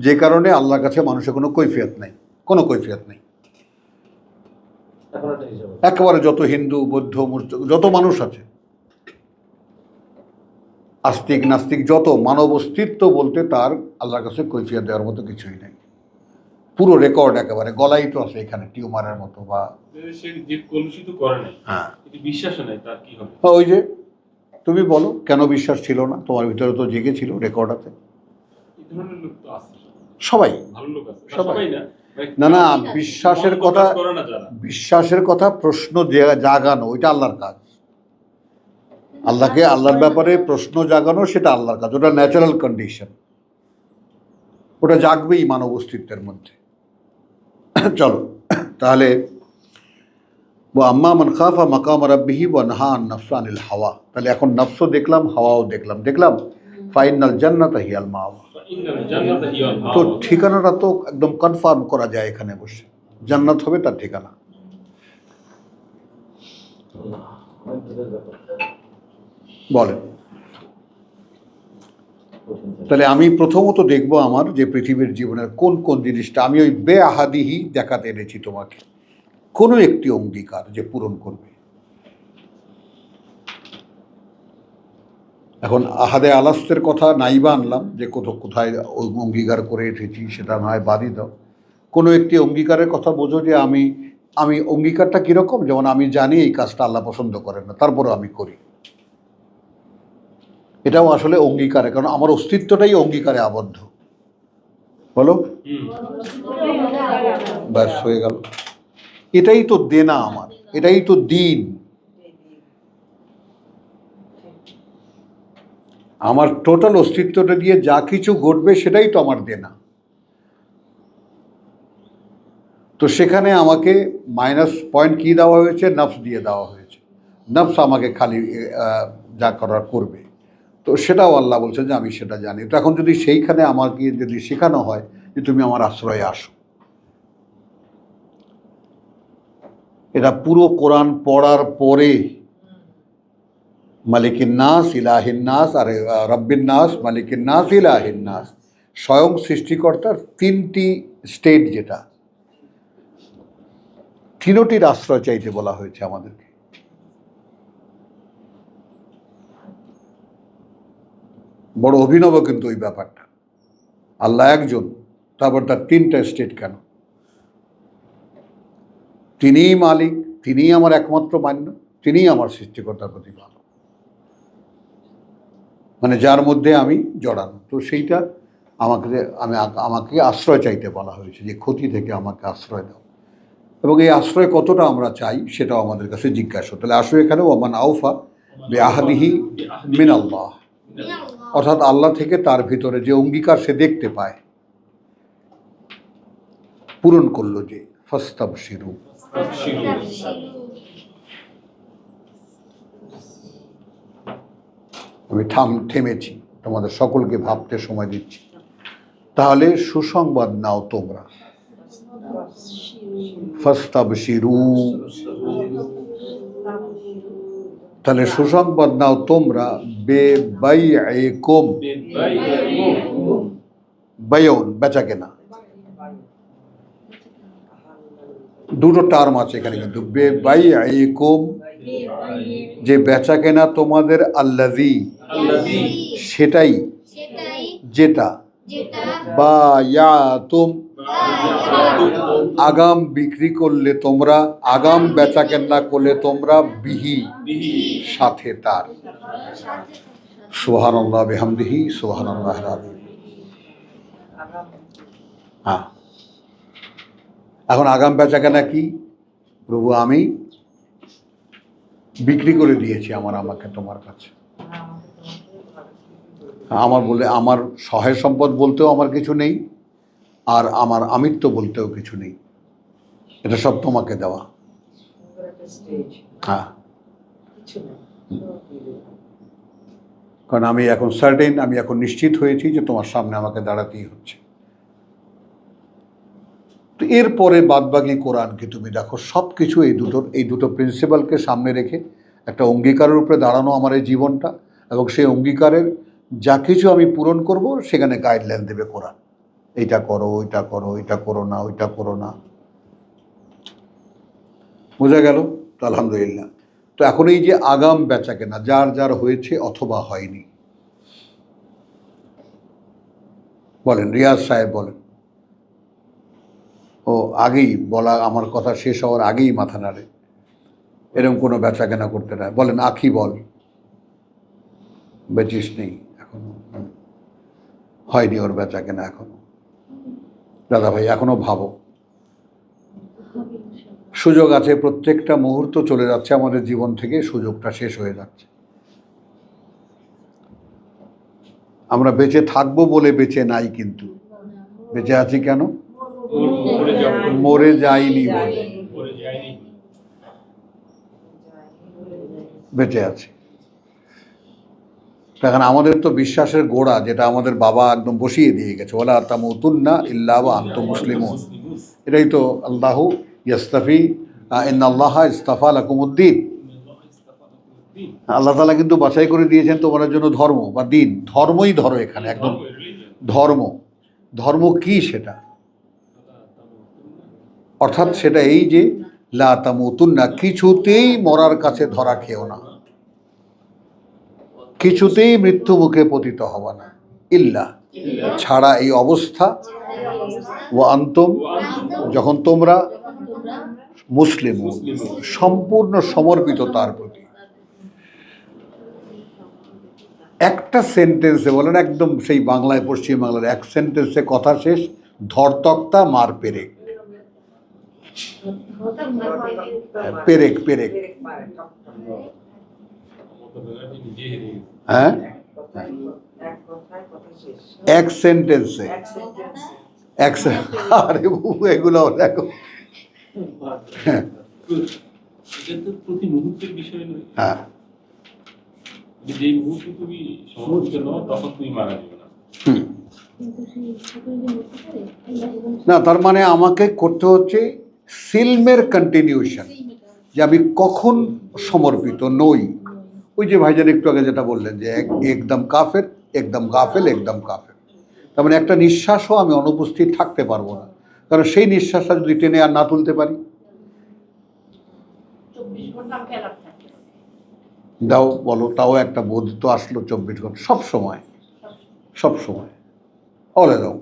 যে কারণে আল্লাহর কাছে মানুষের কোনো কৈফিয়ত নেই, কোনো কৈফিয়ত নেই। এখন একটা হিসাব আছে। একেবারে যত হিন্দু বৌদ্ধ মুসলিম যত মানুষ আছে, আস্তিক নাস্তিক যত, মানব অস্তিত্ব বলতে তার আল্লাহর কাছে কৈফিয়ত দেওয়ার মতো কিছুই নেই। পুরো রেকর্ড একেবারে গলাই তো আছে এখানে টিউমারের মতো, বা সে যে কলুষিত করে নাই, হ্যাঁ এটি বিশ্বাসে নাই, তার কি হবে? ওই যে তুমি বলো কেন বিশ্বাস ছিল না, তোমার ভিতরে তো জেগেছিল, রেকর্ড আছে। এই ধরনের লোক তো আছে, সবাই, ভালো লোক আছে, সবাই। সবাই না, না না, বিশ্বাসের মন্দ কথা, কাজ করে না যারা। বিশ্বাসের কথা প্রশ্ন জাগানো ওইটা আল্লাহর কাজ। আল্লাহর ব্যাপারে প্রশ্ন জাগানো সেটা আল্লাহর কাজ, ওটা ন্যাচারাল কন্ডিশন, ওটা জাগবেই মানব অস্তিত্বের মধ্যে। চলো তাহলে, আম্মা মান খাফা মাকাম রাব্বিহি ওয়া নাহা আন নাফসা আনিল হাওয়া, তাহলে এখন নফসও দেখলাম, হাওয়াও দেখলাম। ফাইনাল জান্নাতা হিয়াল মাওয়া, ইন্নাল জান্নাতা হিয়াল তো মাওয়া। ঠিকানাটা তো একদম কনফার্ম করা যায় এখানে বসে, জান্নাত হবে তার ঠিকানা। আল্লাহ, অনেক দূরের ব্যাপার। বলেন, তাহলে আমি প্রথমত দেখব আমার যে পৃথিবীর জীবনের কোন কোন জিনিসটা আমি ওই বেআহাদিহি দেখাতে এনেছি তোমাকে, কোনো একটি অঙ্গীকার যে পূরণ করবে। এখন আহাদে আলাস্তের কথা নাইবা আনলাম, যে কোথায় ওই অঙ্গীকার করে এসেছি সেটা নয়, বাদই দাও। কোনো একটি অঙ্গীকারের কথা বোঝো, যে আমি অঙ্গীকারটা কীরকম, যেমন আমি জানি এই কাজটা আল্লাহ পছন্দ করেন না, তারপরেও আমি করি, এটাও আসলে অঙ্গীকারে, কারণ আমার অস্তিত্বটাই অঙ্গীকারে আবদ্ধ। বলো, ব্যাস হয়ে গেল। এটাই তো দেনা আমার, এটাই তো দিন। আমার টোটাল অস্তিত্বটা দিয়ে যা কিছু ঘটবে সেটাই তো আমার দেনা। তো সেখানে আমাকে মাইনাস পয়েন্ট কী দেওয়া হয়েছে, নফস দিয়ে দেওয়া হয়েছে। নফস আমাকে খালি যা করার করবে, তো সেটাও আল্লাহ বলছেন যে আমি সেটা জানি। তো এখন যদি সেইখানে আমাকে যদি শেখানো হয় যে তুমি আমার আশ্রয়ে আসো, এটা পুরো কোরআন পড়ার পরে মালিকিন নাস, ইলাহিন নাস, আর রব্বিন নাস, মালিকিন নাস, ইলাহিন নাস, স্বয়ং সৃষ্টিকর্তার তিনটি স্টেট, যেটা তিনটির আশ্রয় চাইতে বলা হয়েছে আমাদেরকে। বড় অভিনব কিন্তু ওই ব্যাপারটা। আল্লাহ একজন, তারপর তার তিনটা স্টেট কেন? তিনিই মালিক, তিনিই আমার একমাত্র মান্য, তিনিই আমার সৃষ্টিকর্তার প্রতিপালক, মানে যার মধ্যে আমি জড়ানো। তো সেইটা আমাকে আশ্রয় চাইতে বলা হয়েছে, যে ক্ষতি থেকে আমাকে আশ্রয় দাও। এবং এই আশ্রয় কতটা আমরা চাই সেটাও আমাদের কাছে জিজ্ঞাসা। তাহলে আসো এখানে ওমান আউফা বিআহদিহি মিনাল্লাহ, অর্থাৎ আল্লাহ থেকে তার ভিতরে যে অঙ্গীকার সে দেখতে পায়, পূরণ করলো, যে ফাস্তাবশিরু। আমি থেমেছি, তোমাদের সকলকে ভাবতে সময় দিচ্ছি। তাহলে সুসংবাদ নাও তোমরা, ফাস্তাবশিরু, তাহলে সুসংবাদ নাও তোমরা, বেবাইকুম, বায়ন বেচা কেনা, দুটো টার্ম আছে এখানে কিন্তু, বেবাইকুম, যে বেচা কেনা তোমাদের, আল্লাযী, আল্লাযী, সেটাই, যেটা, বায়াতুম, আগাম বিক্রি করলে তোমরা, আগাম বেচা কেনা করলে তোমরা, বিহি, বিহি, সাথে তার। সুবহানাল্লাহ বিহামদিহি সুবহানাল্লাহিল আযীম। হ্যাঁ, এখন আগাম বেচা কেনা কি? প্রভু আমি বিক্রি করে দিয়েছি আমাকে তোমার কাছে। আমার বলে, আমার সহায় সম্পদ বলতেও আমার কিছু নেই, আর আমার আমিত্ব বলতেও কিছু নেই, এটা সব তোমাকে দেওয়া। হ্যাঁ, কারণ আমি এখন সার্টেন, আমি এখন নিশ্চিত হয়েছি যে তোমার সামনে আমাকে দাঁড়াতেই হচ্ছে। তো এরপরে বাদবাকি কোরআনকে তুমি দেখো, সব কিছু এই দুটো প্রিন্সিপালকে সামনে রেখে একটা অঙ্গীকারের উপরে দাঁড়ানো আমার এই জীবনটা, এবং সেই অঙ্গীকারের যা কিছু আমি পূরণ করব সেখানে গাইডলাইন দেবে কোরআন। এইটা করো, ওইটা করো, এটা করো না, ওইটা করো না। বোঝা গেল তো? আলহামদুলিল্লাহ। তো এখন এই যে আগাম বেচা কেনা, যার যার হয়েছে অথবা হয়নি, বলেন, রিয়াজ সাহেব বলেন। ও আগেই বলা, আমার কথা শেষ হওয়ার আগেই মাথা নাড়ে, এরকম কোনো বেচা কেনা করতে না। বলেন, আখি বল, বেচিস নেই এখনো, হয়নি ওর বেচা কেনা এখনো। দাদা ভাই এখনো ভাবো, সুযোগ আছে, প্রত্যেকটা মুহূর্ত চলে যাচ্ছে আমাদের জীবন থেকে, সুযোগটা শেষ হয়ে যাচ্ছে। আমরা বেঁচে থাকবো বলে বেঁচে নাই, কিন্তু বেঁচে আছি কেন? মরে যাইনি বলে বেঁচে আছি। এখন আমাদের তো বিশ্বাসের গোড়া, যেটা আমাদের বাবা একদম বসিয়ে দিয়ে গেছে, ওয়ালা তামুতুন্না ইল্লা ওয়া আনতুম মুসলিমুন। এটাই তো আল্লাহু ইয়াস্তাফি, ইন্নাল্লাহা ইস্তাফা লাকুমুদ্দিন। আল্লাহ তাআলা কিন্তু বাছাই করে দিয়েছেন তোমাদের জন্য ধর্ম বা দিন। ধর্মই ধরো এখানে, একদম ধর্ম। ধর্ম কি সেটা? অর্থাৎ সেটা এই যে লা তামুতুন্না, কিছুতেই মরার কাছে ধরা খেও না, কিছুতেই মৃত্যু মুখে পতিত হবা না, ইল্লা, ছাড়া, এই অবস্থা, ওয়া আনতুম, যখন তোমরা, মুসলিম, সম্পূর্ণ সমর্পিত তার প্রতি। একটা সেন্টেন্সে বলেন, একদম সেই বাংলায়, পশ্চিম বাংলার এক সেন্টেন্সে কথা শেষ, ধরতক্তা মার পেরেক। পেরেক, পেরেক, হ্যাঁ, এক সেন্টেন্সে, আরে এগুলো দেখো, প্রতি মুহূর্তের বিষয় নয়। হ্যাঁ, যে মুহূর্তে তুমি সমর্পিত নও, তখন তুমি মারা যাবে না। না, তার মানে আমাকে করতে হচ্ছে সিলমের কন্টিনিউশন, যে আমি কখন সমর্পিত নই। ওই যে ভাইজান একটু আগে যেটা বললেন যে একদম কাফের, একদম গাফেল, একদম কাফের, তার মানে একটা নিঃশ্বাসও আমি অনুপস্থিত থাকতে পারবো না, কারণ সেই নিঃশ্বাসটা যদি টেনে আর না তুলতে পারি, দাও বলো, তাও একটা বোধ তো আসলো 24 ঘন্টা, সব সময়, সব সময় অলে দাও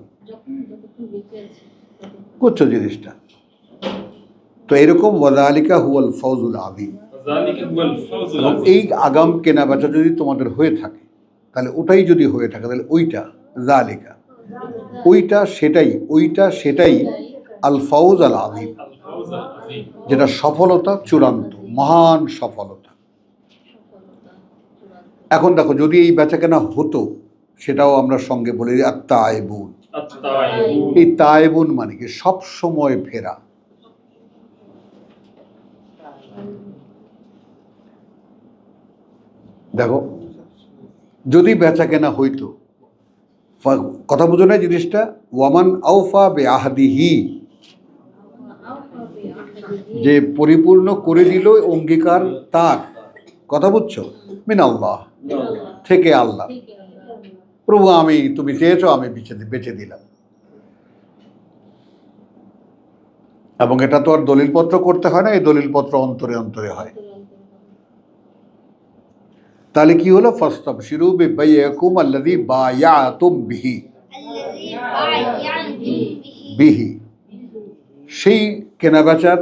করছো জিনিসটা। তো এরকম ওয়াযালিকা হুয়াল ফাওজুল আযীম। এবং এই আগাম কেনা বেচা যদি তোমাদের হয়ে থাকে, তাহলে ওটাই যদি হয়ে থাকে, তাহলে ওইটা যালিকা, ওইটা সেটাই, ওইটা সেটাই আল ফাউজ আল আযীম, যেটা সফলতা চূড়ান্ত, মহান সফলতা। এখন দেখো, যদি এই বেচা কেনা হতো, সেটাও আমরা সঙ্গে বলি আত-তায়েবুন। এই তায়েবুন মানে কি? সব সময় ফেরা। দেখো, যদি বেচা কেনা হইতো, কথা বুঝো না জিনিসটা, ওয়ামান আওফা বিআহদিহি, যে পরিপূর্ণ করে দিল অঙ্গীকার তার, কথা বুঝছো, মিনাল্লাহ, থেকে আল্লাহ। প্রভু আমি, তুমি চেয়েছো, আমি বেচে দিলাম। এবং এটা তো আর দলিলপত্র করতে হয় না, এই দলিলপত্র অন্তরে অন্তরে হয়। তাহলে কি হলো? ফাস্তাবশিরু বিবাইয়াকুম আল্লাযী বায়াতুম বিহি, বিহি সেই কেনাবেচার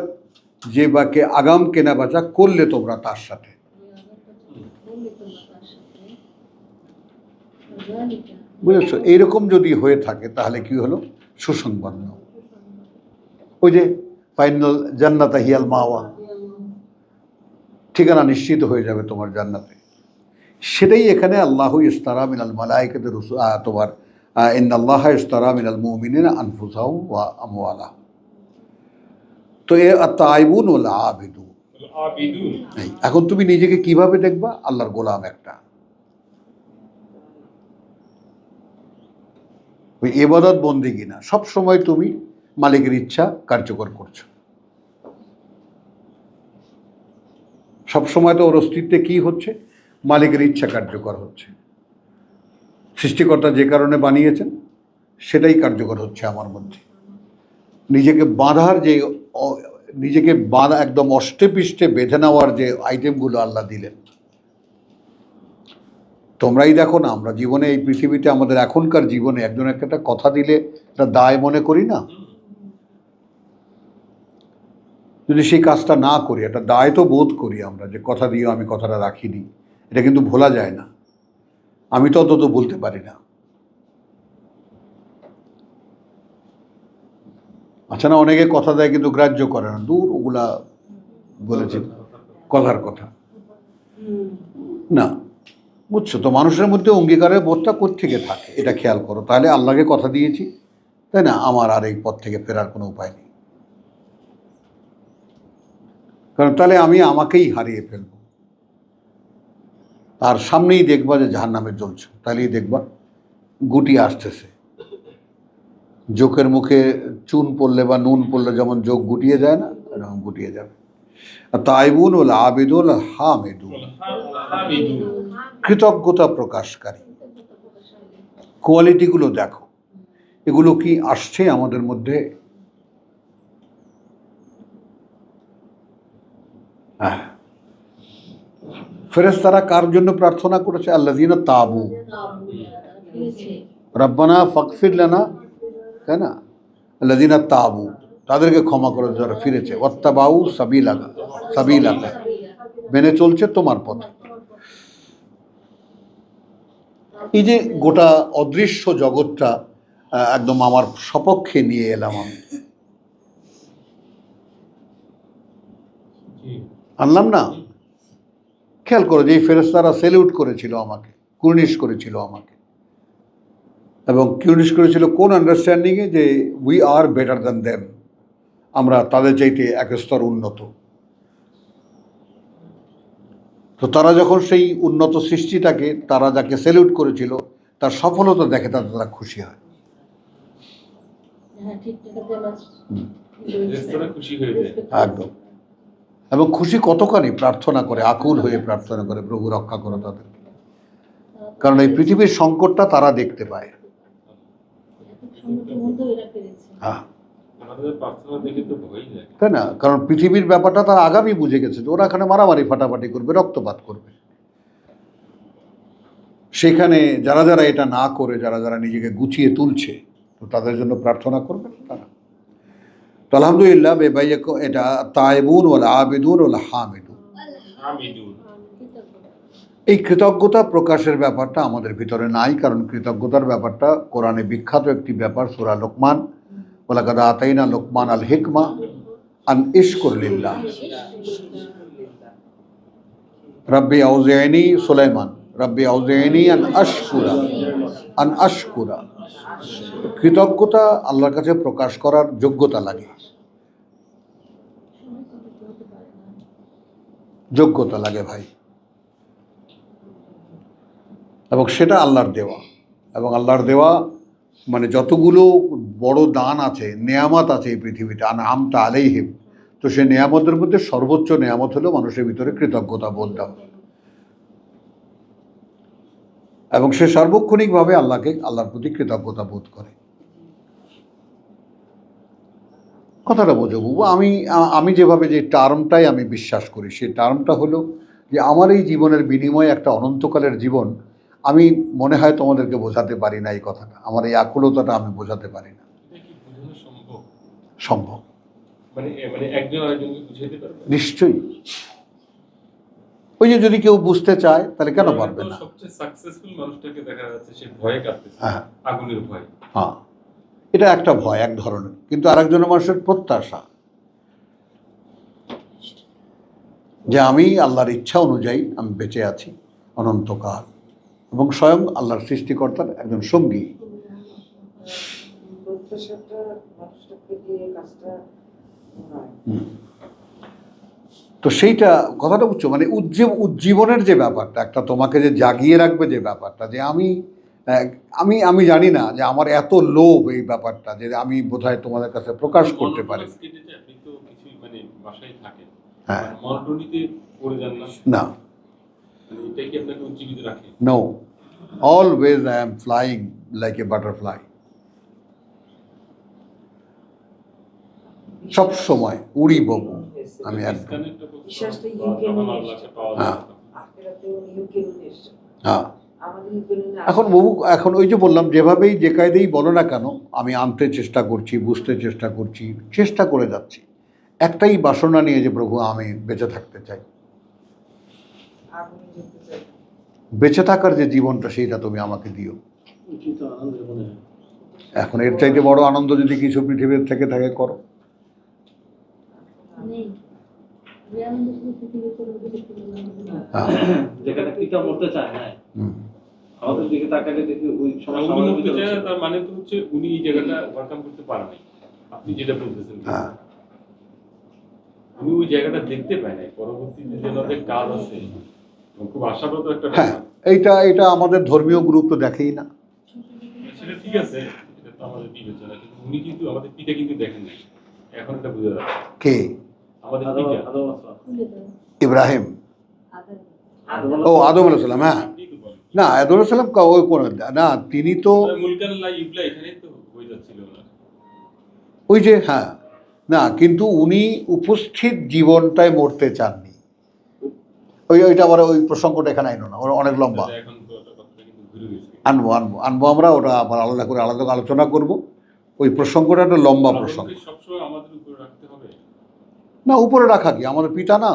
যে বাকে আগাম কেনাবেচা করলে তোমরা তার সাথে। বুঝেছো? এইরকম যদি হয়ে থাকে তাহলে কি হলো? সুসংবাদ নাও। ওই যে ফাইনাল জান্নাতা হিয়াল মাওয়া, ঠিকানা নিশ্চিত হয়ে যাবে তোমার জান্নাতে। সেটাই এখানে আল্লাহু ইস্তারা মিনাল মালাইকাতি রুসুল, তোমার ইন্নাল্লাহা ইস্তারা মিনাল মুমিনিনা আনফুসাহুম ওয়া আমওয়ালাহুম। তো এ আত-তাইবুন ওয়াল আবিদুন। আবিদুন, এখন তুমি নিজেকে কিভাবে দেখবা? আল্লাহর গোলাম একটা। ওই ইবাদত বন্দেগী না, সব সময় তুমি মালিকের ইচ্ছা কার্যকর করছো। সব সময় তো ওর অস্তিত্বে কি হচ্ছে? মালিকের ইচ্ছা কার্যকর হচ্ছে। সৃষ্টিকর্তা যে কারণে বানিয়েছেন সেটাই কার্যকর হচ্ছে আমার মধ্যে। নিজেকে বাঁধার যে নিজেকে বাঁধা, একদম অষ্টে পৃষ্ঠে বেঁধে নেওয়ার যে আইটেমগুলো আল্লাহ দিলেন, তোমরাই দেখো না, আমরা জীবনে এই পৃথিবীতে আমাদের এখনকার জীবনে একজন একটা কথা দিলে একটা দায় মনে করি না? যদি সেই কাজটা না করি একটা দায় তো বোধ করি আমরা, যে কথা দিয়েও আমি কথাটা রাখিনি। এটা কিন্তু ভোলা যায় না। আমি তো অন্তত বলতে পারি না। আচ্ছা না, অনেকে কথা দেয় কিন্তু গ্রাহ্য করে না, দূর ওগুলা বলেছে কথার কথা না। বুঝছো তো? মানুষের মধ্যে অঙ্গীকারের বোধটা কোত্থেকে থাকে এটা খেয়াল করো। তাহলে আল্লাহকে কথা দিয়েছি, তাই না, আমার আর এই পথ থেকে ফেরার কোনো উপায় নেই। কারণ তাহলে আমি আমাকেই হারিয়ে ফেলব। আর সামনেই দেখবা যে জাহান্নামে জ্বলছে, তাহলেই দেখবা গুটি আসতেছে। জোকের মুখে চুন পড়লে বা নুন পড়লে যেমন জোক গুটিয়ে যায় না, এরকম গুটিয়ে যাবে। আর তাইবুন ওল আবিদুল হামিদুন, হামিদুন, কৃতজ্ঞতা প্রকাশকারী। কোয়ালিটিগুলো দেখো, এগুলো কি আসছে আমাদের মধ্যে? হ্যাঁ। ফেরেশতারা কার জন্য প্রার্থনা করেছে? আল্লাযীনা তাবু রব্বানা ফাগফির লানা, তাই না? আল্লাযীনা তাবু, তাদেরকে ক্ষমা করে যারা ফিরেছে। ওয়াত্তাবাউ সাবিলাকা, সাবিলাকা মেনে চলছে তোমার পথে। এই যে গোটা অদৃশ্য জগৎটা একদম আমার সপক্ষে নিয়ে এলাম আমি, আনলাম না? খেয়াল করো যে এই ফেরেশতারা সেলিউট করেছিল আমাকে, কুর্নিশ করেছিল আমাকে, এবং কুর্নিশ করেছিল কোন আন্ডারস্ট্যান্ডিংয়ে? যে we are better than them, আমরা তাদের চাইতে এক স্তর উন্নত। তো তারা যখন সেই উন্নত সৃষ্টিটাকে, তারা যাকে সেলিউট করেছিল তার সফলতা দেখে তারা খুশি হয়। ফেরেশতারা খুশি হয়ে যায়। একদম। এবং খুশি কতখানি, প্রার্থনা করে, আকুল হয়ে প্রার্থনা করে, প্রভু রক্ষা করো তাদেরকে। কারণ এই পৃথিবীর সংকটটা তারা দেখতে পায়। হ্যাঁ, আমাদের প্রার্থনা দেখে তো ভয়ই লাগে। তাই না? কারণ পৃথিবীর ব্যাপারটা তারা আগামী বুঝে গেছে যে ওরা এখানে মারামারি ফাটাফাটি করবে, রক্তপাত করবে। সেখানে যারা যারা এটা না করে, যারা যারা নিজেকে গুছিয়ে তুলছে, তো তাদের জন্য প্রার্থনা করবে তারা। তো আলহামদুলিল্লাহ, বেবাইয়াক এটা তাইবুন ওয়াল আবিদুন ওয়াল হামিদুন, হামিদুন, এই কৃতজ্ঞতা প্রকাশের ব্যাপারটা আমাদের ভিতরে নাই। কারণ কৃতজ্ঞতার ব্যাপারটা কোরআনে বিখ্যাত একটি ব্যাপার। সূরা লোকমান, ওয়ালাকাদ আতাইনা লোকমান আল হিকমা আন ইশকুর লিল্লাহ রাব্বি আউজিনি, সুলাইমান রাব্বি আউজিনি আন আশকুরা। কৃতজ্ঞতা আল্লাহর কাছে প্রকাশ করার যোগ্যতা লাগে, যোগ্যতা লাগে ভাই। এবং সেটা আল্লাহর দেওয়া। এবং আল্লাহর দেওয়া মানে যতগুলো বড় দান আছে, নেয়ামত আছে এই পৃথিবীতে, আনআমতা আলাইহিম, তো সেই নেয়ামতের মধ্যে সর্বোচ্চ নেয়ামত হলো মানুষের ভিতরে কৃতজ্ঞতা বোধ দেওয়া। এবং সে সার্বক্ষণিকভাবে আল্লাহর প্রতি কৃতজ্ঞতা বোধ করে। কথাটা বোঝো বাবু, আমি যেভাবে যে টার্মটাই আমি বিশ্বাস করি, সেই টার্মটা হলো যে আমার এই জীবনের বিনিময়ে একটা অনন্তকালের জীবন। আমি মনে হয় তোমাদেরকে বোঝাতে পারি না এই কথাটা, আমার এই আকুলতাটা আমি বোঝাতে পারি না। এটা কি বোঝানো সম্ভব? সম্ভব, মানে মানে একজন আরেকজনকে বুঝাইতে পারবে? নিশ্চয়ই। ওই যে যদি কেউ বুঝতে চায় তাহলে কেন পারবে না? সবচেয়ে সাকসেসফুল মানুষটাকে দেখা যাচ্ছে সে ভয়ে কাঁপতেছে, হ্যাঁ আগুনের ভয়। হ্যাঁ, এটা একটা ভয় এক ধরনের, কিন্তু আরেকজনের মানুষের প্রত্যাশা যে আমি আল্লাহর ইচ্ছা অনুযায়ী আমি বেঁচে আছি অনন্তকাল, এবং স্বয়ং আল্লাহর সৃষ্টিকর্তার একজন সঙ্গী। প্রত্যাশাটা মানুষটাকে দিয়ে কাজটা হয়। তো সেইটা কথাটা বুঝছো, মানে উজ্জীবনের যে ব্যাপারটা, একটা তোমাকে যে জাগিয়ে রাখবে যে ব্যাপারটা, যে আমি আমি জানি না যে আমার এত লোভ এই ব্যাপারটা, যে আমি বোধহয় তোমাদের কাছে প্রকাশ করতে পারি মনোটোনাস কেটে যায়, আপনি তো কিছুই মানে বাসায় থাকেন, হ্যাঁ মনোটনিতে পড়ে যান না? না, মানে এটা কি আপনাকে উজ্জীবিত রাখে? No, always I am flying like a butterfly. সব সময় উড়ি বাবু আমি একদম। ডিসকানেক্টটা করতে বিশ্বাসটা হয়, ইউকে তখন নিয়ে আল্লাহকে পাওয়া হ্যাঁ। যায়। আখেরাতে উনি ইউকে নিয়ে এসেছেন। হ্যাঁ, আমাদের ইউকে নিয়ে এখন বাবু, এখন ওই যে বললাম, যেভাবেই যে কায়দেই বলো না কেন, আমি আনতে চেষ্টা করছি, বুঝতে চেষ্টা করছি, চেষ্টা করে যাচ্ছি একটাই বাসনা নিয়ে, যে প্রভু আমি বেঁচে থাকতে চাই। আগুনে যেতে চাই। বেঁচে থাকার যে জীবনটা, সেইটা তুমি আমাকে দিও। কিন্তু আনন্দের মনে হয় এখন এর চাইতে বড় আনন্দ যদি কিছু পৃথিবীর থেকে থাকে, করো। নেই যে আনন্দ শুধু পৃথিবীতে রয়েছে হ্যাঁ যেখানে পিতা মরতে চায় না, হুম। আমাদের দিকে তাকালে দেখি ওই সমস্যা উনি আমাদের মুক্তি ভিতরে চায় না, হচ্ছে। তার মানে তো হচ্ছে উনি এই জায়গাটা ওভারকাম করতে পারেন নাই। আপনি যেটা বলতেছেন, হ্যাঁ উনি ওই জায়গাটা দেখতে পায় নাই, পরবর্তীতে যে ওনাদের কাজ আছে, খুব আশাবাদ একটা হ্যাঁ, ব্যাপার। এইটা আমাদের ধর্মীয় গুরুত্ব দেখেই না। সেটা ঠিক আছে, এটা তো আমাদের বিবেচনা, কিন্তু উনি কিন্তু আমাদের পিতা কিন্তু দেখেন নাই, এখন এটা বুঝা যাচ্ছে। কে? আমাদের আদম পিতা আদম আসলাম। খুলে দাও ইব্রাহিম? আদর ও আদম আলাইহিস সালাম, হ্যাঁ। আপনি তো বলেন। না, আদম আলাইহিস সালাম ওই কোন, না তিনি তো মুলকান লা ইবলা এখানেই তো হয়ে যাচ্ছিল ওনার। ওই যে, হ্যাঁ, না, কিন্তু উনি উপস্থিত জীবনটায় মরতে চাননি। ওইটা আবার ওই প্রসঙ্গটা এখানে আইনো না, ওরা অনেক লম্বা। তাহলে এখন তো ওটা কথাটা কিন্তু ঘুরে গেছে। আনবো আমরা, ওটা আবার আলাদা করে আলোচনা করব। ওই প্রসঙ্গটা একটা লম্বা প্রসঙ্গ। আদমকে সবসময় আমাদের উপরে রাখতে হবে। না, উপরে রাখা কি, আমাদের পিতা না?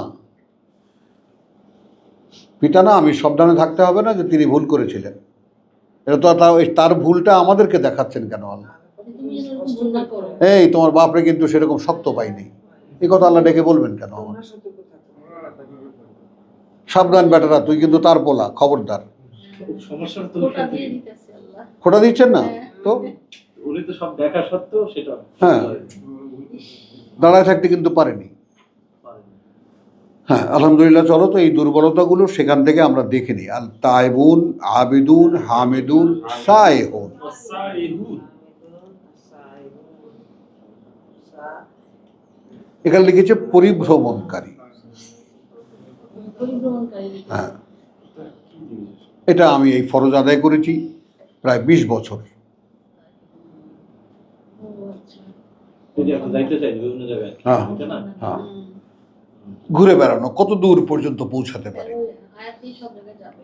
পিতা না, আমি সাবধানে থাকতে হবে না যে তিনি ভুল করেছিলেন? এটা তো তার ভুলটা আমাদেরকে দেখাচ্ছেন কেন আল্লাহ? তুমি যেন এরকম ভুল না করো এই তোমার বাপরে কিন্তু সেরকম শক্ত পাইনি, এই কথা আল্লাহ ডেকে বলবেন কেন আমার? ওনার সতর্ক থাকতে সাবধান বেটারা, তুই কিন্তু তার পোলা, খবরদার। সমস্যার তো ওটা দিয়ে দিতেছে আল্লাহ খোটা দিচ্ছেন না তো? উনি তো সব দেখা সত্ত্বেও সেটা হ্যাঁ। দাঁড়ায় থাকতে কিন্তু পারেনি। হ্যাঁ, আলহামদুলিল্লাহ। চলো তো এই দুর্বলতাগুলো সেখান থেকে আমরা দেখে নিই। আল তাইবুন আবিদুন হামিদুন সাইহুন। এখানে লিখেছে পরিভ্রমণকারী। পরিভ্রমণকারী হ্যাঁ, এটা আমি এই ফরজ আদায় করেছি প্রায় 20 বছর। ও আচ্ছা এই যে এখন যাইতে চাই বিভিন্ন জায়গায়, হ্যাঁ। এটা না হ্যাঁ, ঘুরে বেড়ানো, কত দূর পর্যন্ত পৌঁছাতে পারে। আয়াতেই সব জায়গায় যাবে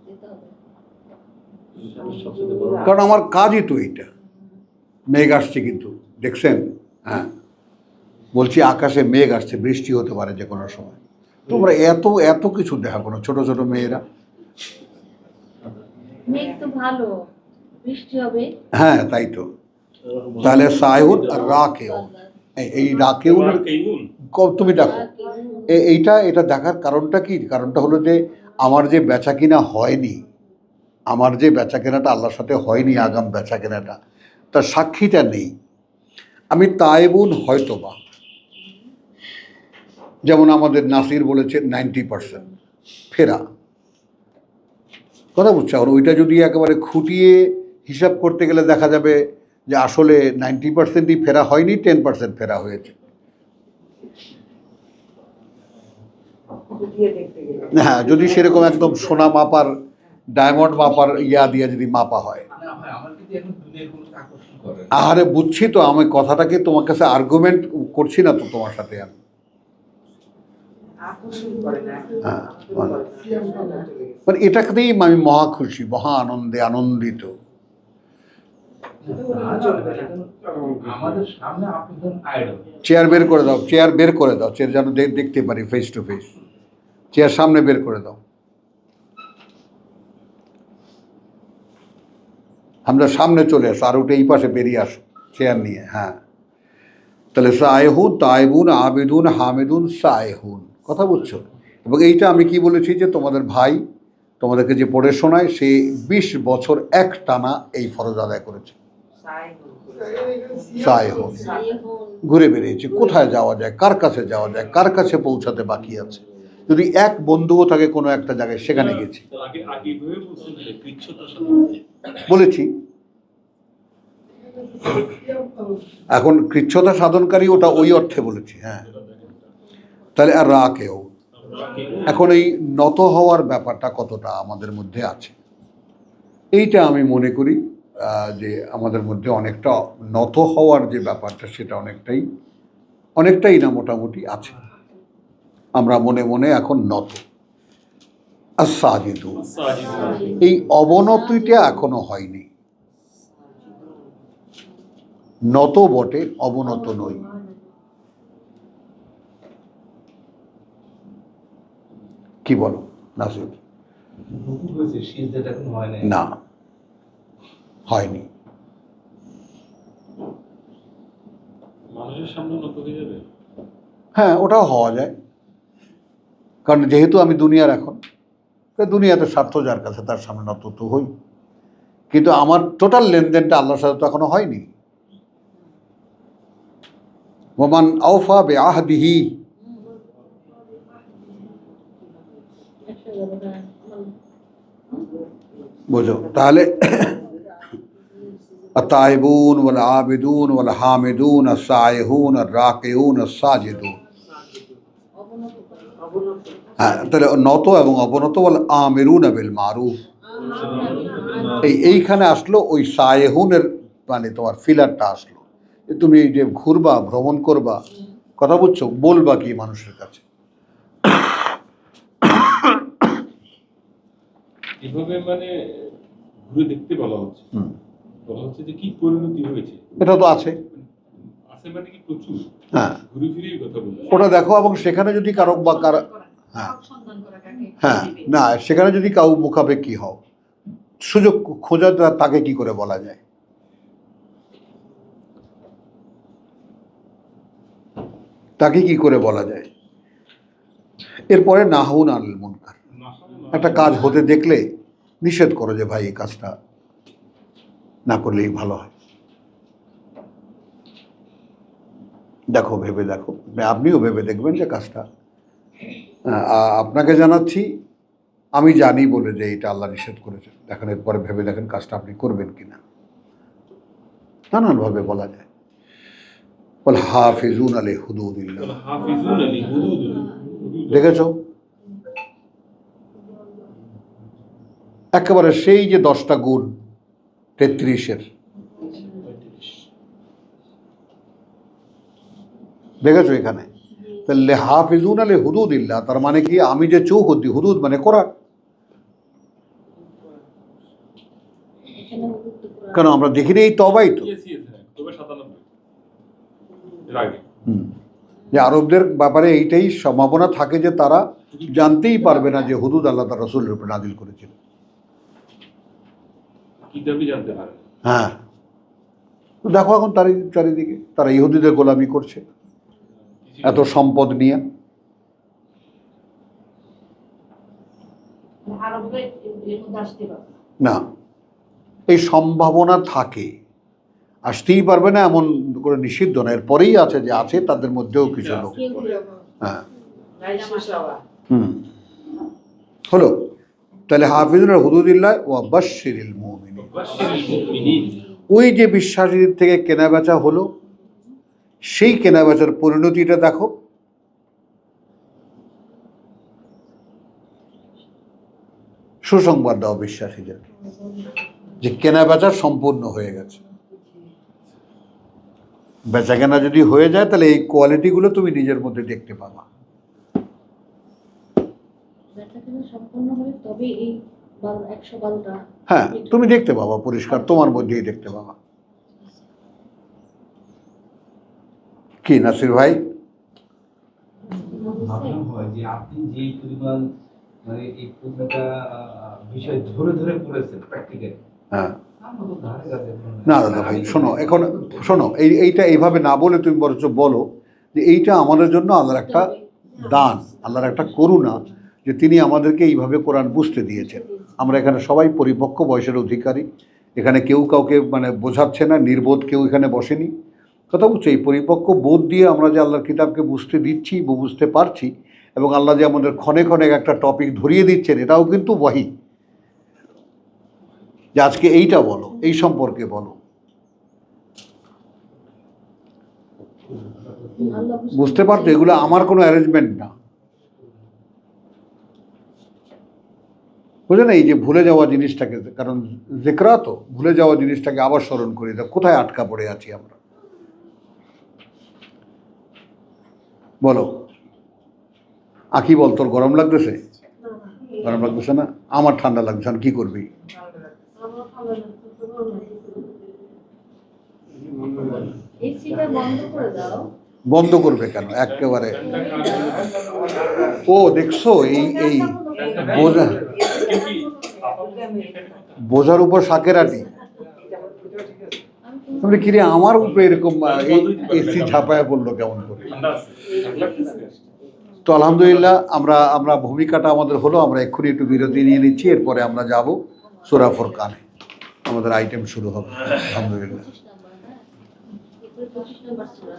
যেতে হবে সবচেয়ে বড় কারণ আমার কাজই তো এইটা। মেঘ আসছে কিন্তু, দেখছেন? হ্যাঁ, বলছি আকাশে মেঘ আসছে, বৃষ্টি হতে পারে যে কোনো সময়। তোমরা এত এত কিছু দেখা কোনো ছোট ছোট মেয়েরা। মেঘ তো ভালো বৃষ্টি হবে হ্যাঁ, তাই তো। তাহলে সাইহুন আর রাকেউন, এই রাকেউনের তুমি দেখো, এটা দেখার কারণটা কি? কারণটা হলো যে আমার যে বেচা কিনা হয়নি, আমার যে বেচা কেনাটা আল্লাহর সাথে হয়নি, আগাম বেচা কেনাটা, তার সাক্ষীটা নেই। আমি তাইবুন হয়তোবা, যেমন আমাদের নাসির বলেছে 90% ফেরা, কথা বুঝছো? আর ওইটা যদি একেবারে খুঁটিয়ে হিসাব করতে গেলে দেখা যাবে যে আসলে 90%ই ফেরা হয়নি, 10% ফেরা হয়েছে। খুঁটিয়ে দেখতে গেলে হ্যাঁ, যদি সেরকম একদম সোনা মাপার ডায়মন্ড মাপার ইয়া দিয়ে যদি মাপা হয়। না ভাই, আমার কিন্তু এখন দুনিয়ার কোনো আকর্ষণ করে না। আরে বুঝছি তো, আমি কথাটাকে তোমার কাছে আর্গুমেন্ট করছি না তো তোমার সাথে আমি। আকর্ষণ করে না, হ্যাঁ, আমাদের মানে- করে না। চলে গেছে। মানে এটাকেই আমি মহা খুশি, মহা আনন্দে আনন্দিত। আমাদের সামনে আপনি ধরুন আইডল, চেয়ার বের করে দাও, চেয়ার বের করে দাও, চেয়ার যেন দেখতে পারি ফেস টু ফেস। চেয়ার সামনে বের করে দাও। আমরা সামনে চলে আসো, আর ওটা এই পাশে বেরিয়ে আসো চেয়ার নিয়ে। হ্যাঁ, তাহলে সায়েহুন, তাইবুন, আবেদুন, হামেদুন, সায়েহুন, কথা বুঝছো? এবং এইটা আমি কি বলেছি যে তোমাদের ভাই তোমাদেরকে যে পড়ে শোনায়, সে 20 বছর এক টানা এই ফরজ আদায় করেছে। সায়েহুন, ঘুরে বেরিয়েছে, কোথায় যাওয়া যায়, কার কাছে যাওয়া যায়, কার কাছে পৌঁছাতে বাকি আছে। যদি এক বন্ধুও থাকে কোনো একটা জায়গায়, সেখানে গেছি। আগে আগে ভেবে বলছেন যে কৃচ্ছতা সাধন বলেছি, এখন কৃচ্ছতা সাধনকারী ওটা ওই অর্থে বলেছি। হ্যাঁ, তাহলে আর রাকেও, এখন এই নত হওয়ার ব্যাপারটা কতটা আমাদের মধ্যে আছে, এইটা আমি মনে করি যে আমাদের মধ্যে অনেকটা নত হওয়ার যে ব্যাপারটা, সেটা অনেকটাই না মোটামুটি আছে। আমরা মনে মনে এখন নত। আসাজিদু, এই অবনতিটা এখনো হয়নি। নত বটে, অবনত নই। কি বলো নাসির? রুকু হয়েছে, সিজদাটা এখন হয় নাই। না, হয়নি। মানুষের সামনে নত হয়ে যাবে। হ্যাঁ, ওটাও হওয়া যায়, কারণ যেহেতু আমি দুনিয়ার এখন, দুনিয়াতে স্বার্থ যার কাছে তার সামনে নত তো হই, কিন্তু আমার টোটাল লেনদেনটা আল্লাহর সাথে তো এখনো হয়নি। ওমান আওফা বিআহদিহি, বুঝো তাহলে। আতাইবুন ওয়াল আবিদুন ওয়াল হামিদুন আস-সাইহুন আর-রাকিউন আস-সাজিদুন। হ্যাঁ, তাহলে নত এবং অবনত ওয়াল আমিরুনা বিল মারুফ, এইখানে আসলো ওই সায়েহুনের মানে তোমার ফিলারটা আসলো। তুমি যে ঘুরবা, ভ্রমণ করবা, কথা বুঝছো, বলবা কি মানুষের কাছে। এভাবে মানে ঘুরে দেখতে বলা হচ্ছে, বলা হচ্ছে যে কি পরিণতি হয়েছে। এটা তো আছে। আছে মানে কি প্রচুর, হ্যাঁ, ঘুরে ফিরেই কথা বলছে। ওটা দেখো, এবং সেখানে যদি কারো বা কারো, হ্যাঁ হ্যাঁ, না সেখানে যদি কাউ মুখাপেক্ষী হও, সুযোগ খোঁজা তাকে কি করে বলা যায়? তাকে কি করে বলা যায়? এরপরে নাহুন আনিল মুনকার, একটা কাজ হতে দেখলে নিষেধ করো যে ভাই এই কাজটা না করলেই ভালো হয়। দেখো, ভেবে দেখো, আপনিও ভেবে দেখবেন যে কাজটা, আপনাকে জানাচ্ছি আমি জানি বলে যে এটা আল্লাহ নিষেধ করেছেন, দেখেন এরপরে ভেবে দেখেন কাজটা আপনি করবেন কিনা। নানানভাবে বলা যায়। বল হাফিজুন আলী হুদুদিল্লাহ, হাফিজুন আলী হুদুদুল্লাহ। দেখেছো একেবারে সেই যে 10টা গুণ 33-এর, দেখেছো এখানে। তাহলে হাফিজুন আলী হুদুদিল্লাহ, তার মানে কি আমি যে চৌহদ্দি, হুদুদ মানে কোরআন। কেন আমরা দেখিনি এই তবাই তো। Yes, yes, হ্যাঁ, তবে 97 এর আগে। যে আরবদের ব্যাপারে এইটাই সম্ভাবনা থাকে যে তারা জানতেই পারবে না যে হুদুদ আল্লাহ তার রাসূলের উপর নাজিল করেছিল। কিতাবই জানতে পারে। হ্যাঁ, তো দেখো এখন চারিদিকে তারা ইহুদিদের গোলামি করছে এত সম্পদ নিয়ে। না, এই সম্ভাবনা থাকে, আসতেই পারবে না এমন করে নিষিদ্ধ না। এরপরেই আছে যে আছে তাদের মধ্যেও কিছু লোক। হ্যাঁ, হলো। তাহলে হাফিজুল হুদুদিল্লাহ ওয়া বাশশিরিল মুমিনিন, বাশশিরিল মুমিনিন। ওই যে বিশ্বাসীদের থেকে কেনাবেচা হলো, সেই কেনাবেচার পরিণতিটা দেখো। সুসংবাদ দাও বিশ্বাসীদের যে কেনা বেচা সম্পূর্ণ হয়ে গেছে। বেচা কেনা যদি হয়ে যায় তাহলে এই কোয়ালিটিগুলো তুমি নিজের মধ্যে দেখতে পাবা। বেচাকেনা সম্পূর্ণ হলে তবে এই 112টা হ্যাঁ, তুমি দেখতে পাবা, পরিষ্কার তোমার মধ্যেই দেখতে পাবা। কি নাসির ভাই? ভাবনা হয় যে আপনি যে পরিমাণ মানে এই প্রত্যেকটা বিষয় ধরে ধরে পড়েছেন প্র্যাকটিক্যালি, হ্যাঁ, আমরা তো ধারে কাছে না দাদা ভাই শোনো, এখন শোনো, এইটা এইভাবে না বলে তুমি বরঞ্চ বলো যে এইটা আমাদের জন্য আল্লাহর একটা দান, আল্লাহর একটা করুণা যে তিনি আমাদেরকে এইভাবে কোরআন বুঝতে দিয়েছেন। আমরা এখানে সবাই পরিপক্ক বয়সের অধিকারী, এখানে কেউ কাউকে মানে বোঝাচ্ছে না, নির্বোধ কেউ এখানে বসেনি। কথা বুঝছো? এই পরিপক্ক বোধ দিয়ে আমরা যে আল্লাহর কিতাবকে বুঝতে দিচ্ছি, বুঝতে পারছি, এবং আল্লাহ যে আমাদের ক্ষণে ক্ষণে একটা টপিক ধরিয়ে দিচ্ছেন, এটাও কিন্তু ওয়াহি। যে আজকে এইটা বলো, এই সম্পর্কে বলো, বুঝতে পারছো? এগুলো আমার কোনো অ্যারেঞ্জমেন্ট না, বুঝলে না? এই যে ভুলে যাওয়া জিনিসটাকে, কারণ জিকরা তো ভুলে যাওয়া জিনিসটাকে আবার স্মরণ করি, কোথায় আটকা পড়ে আছি আমরা, বলো। আঁকি বল, তোর গরম লাগতেছে? গরম লাগতেছে না? আমার ঠান্ডা লাগছে, কি করবি? এসিটা বন্ধ করে দাও। বন্ধ করবে কেন একেবারে? ও দেখছো, এই বোঝা, বোঝার উপর শাকের আটি। তাহলে কিরে আমার উপরে এরকম এসি ঝাঁপায় পড়লো কেমন করে? তো আলহামদুলিল্লাহ আমরা ভূমিকাটা আমাদের হলো, আমরা এক্ষুনি একটু বিরতি নিয়ে নিচ্ছি, এরপরে আমরা যাব সূরা ফুরকানে, আমাদের আইটেম শুরু হবে আলহামদুলিল্লাহ। 25 নাম্বার, হ্যাঁ, 25 নাম্বার সূরা।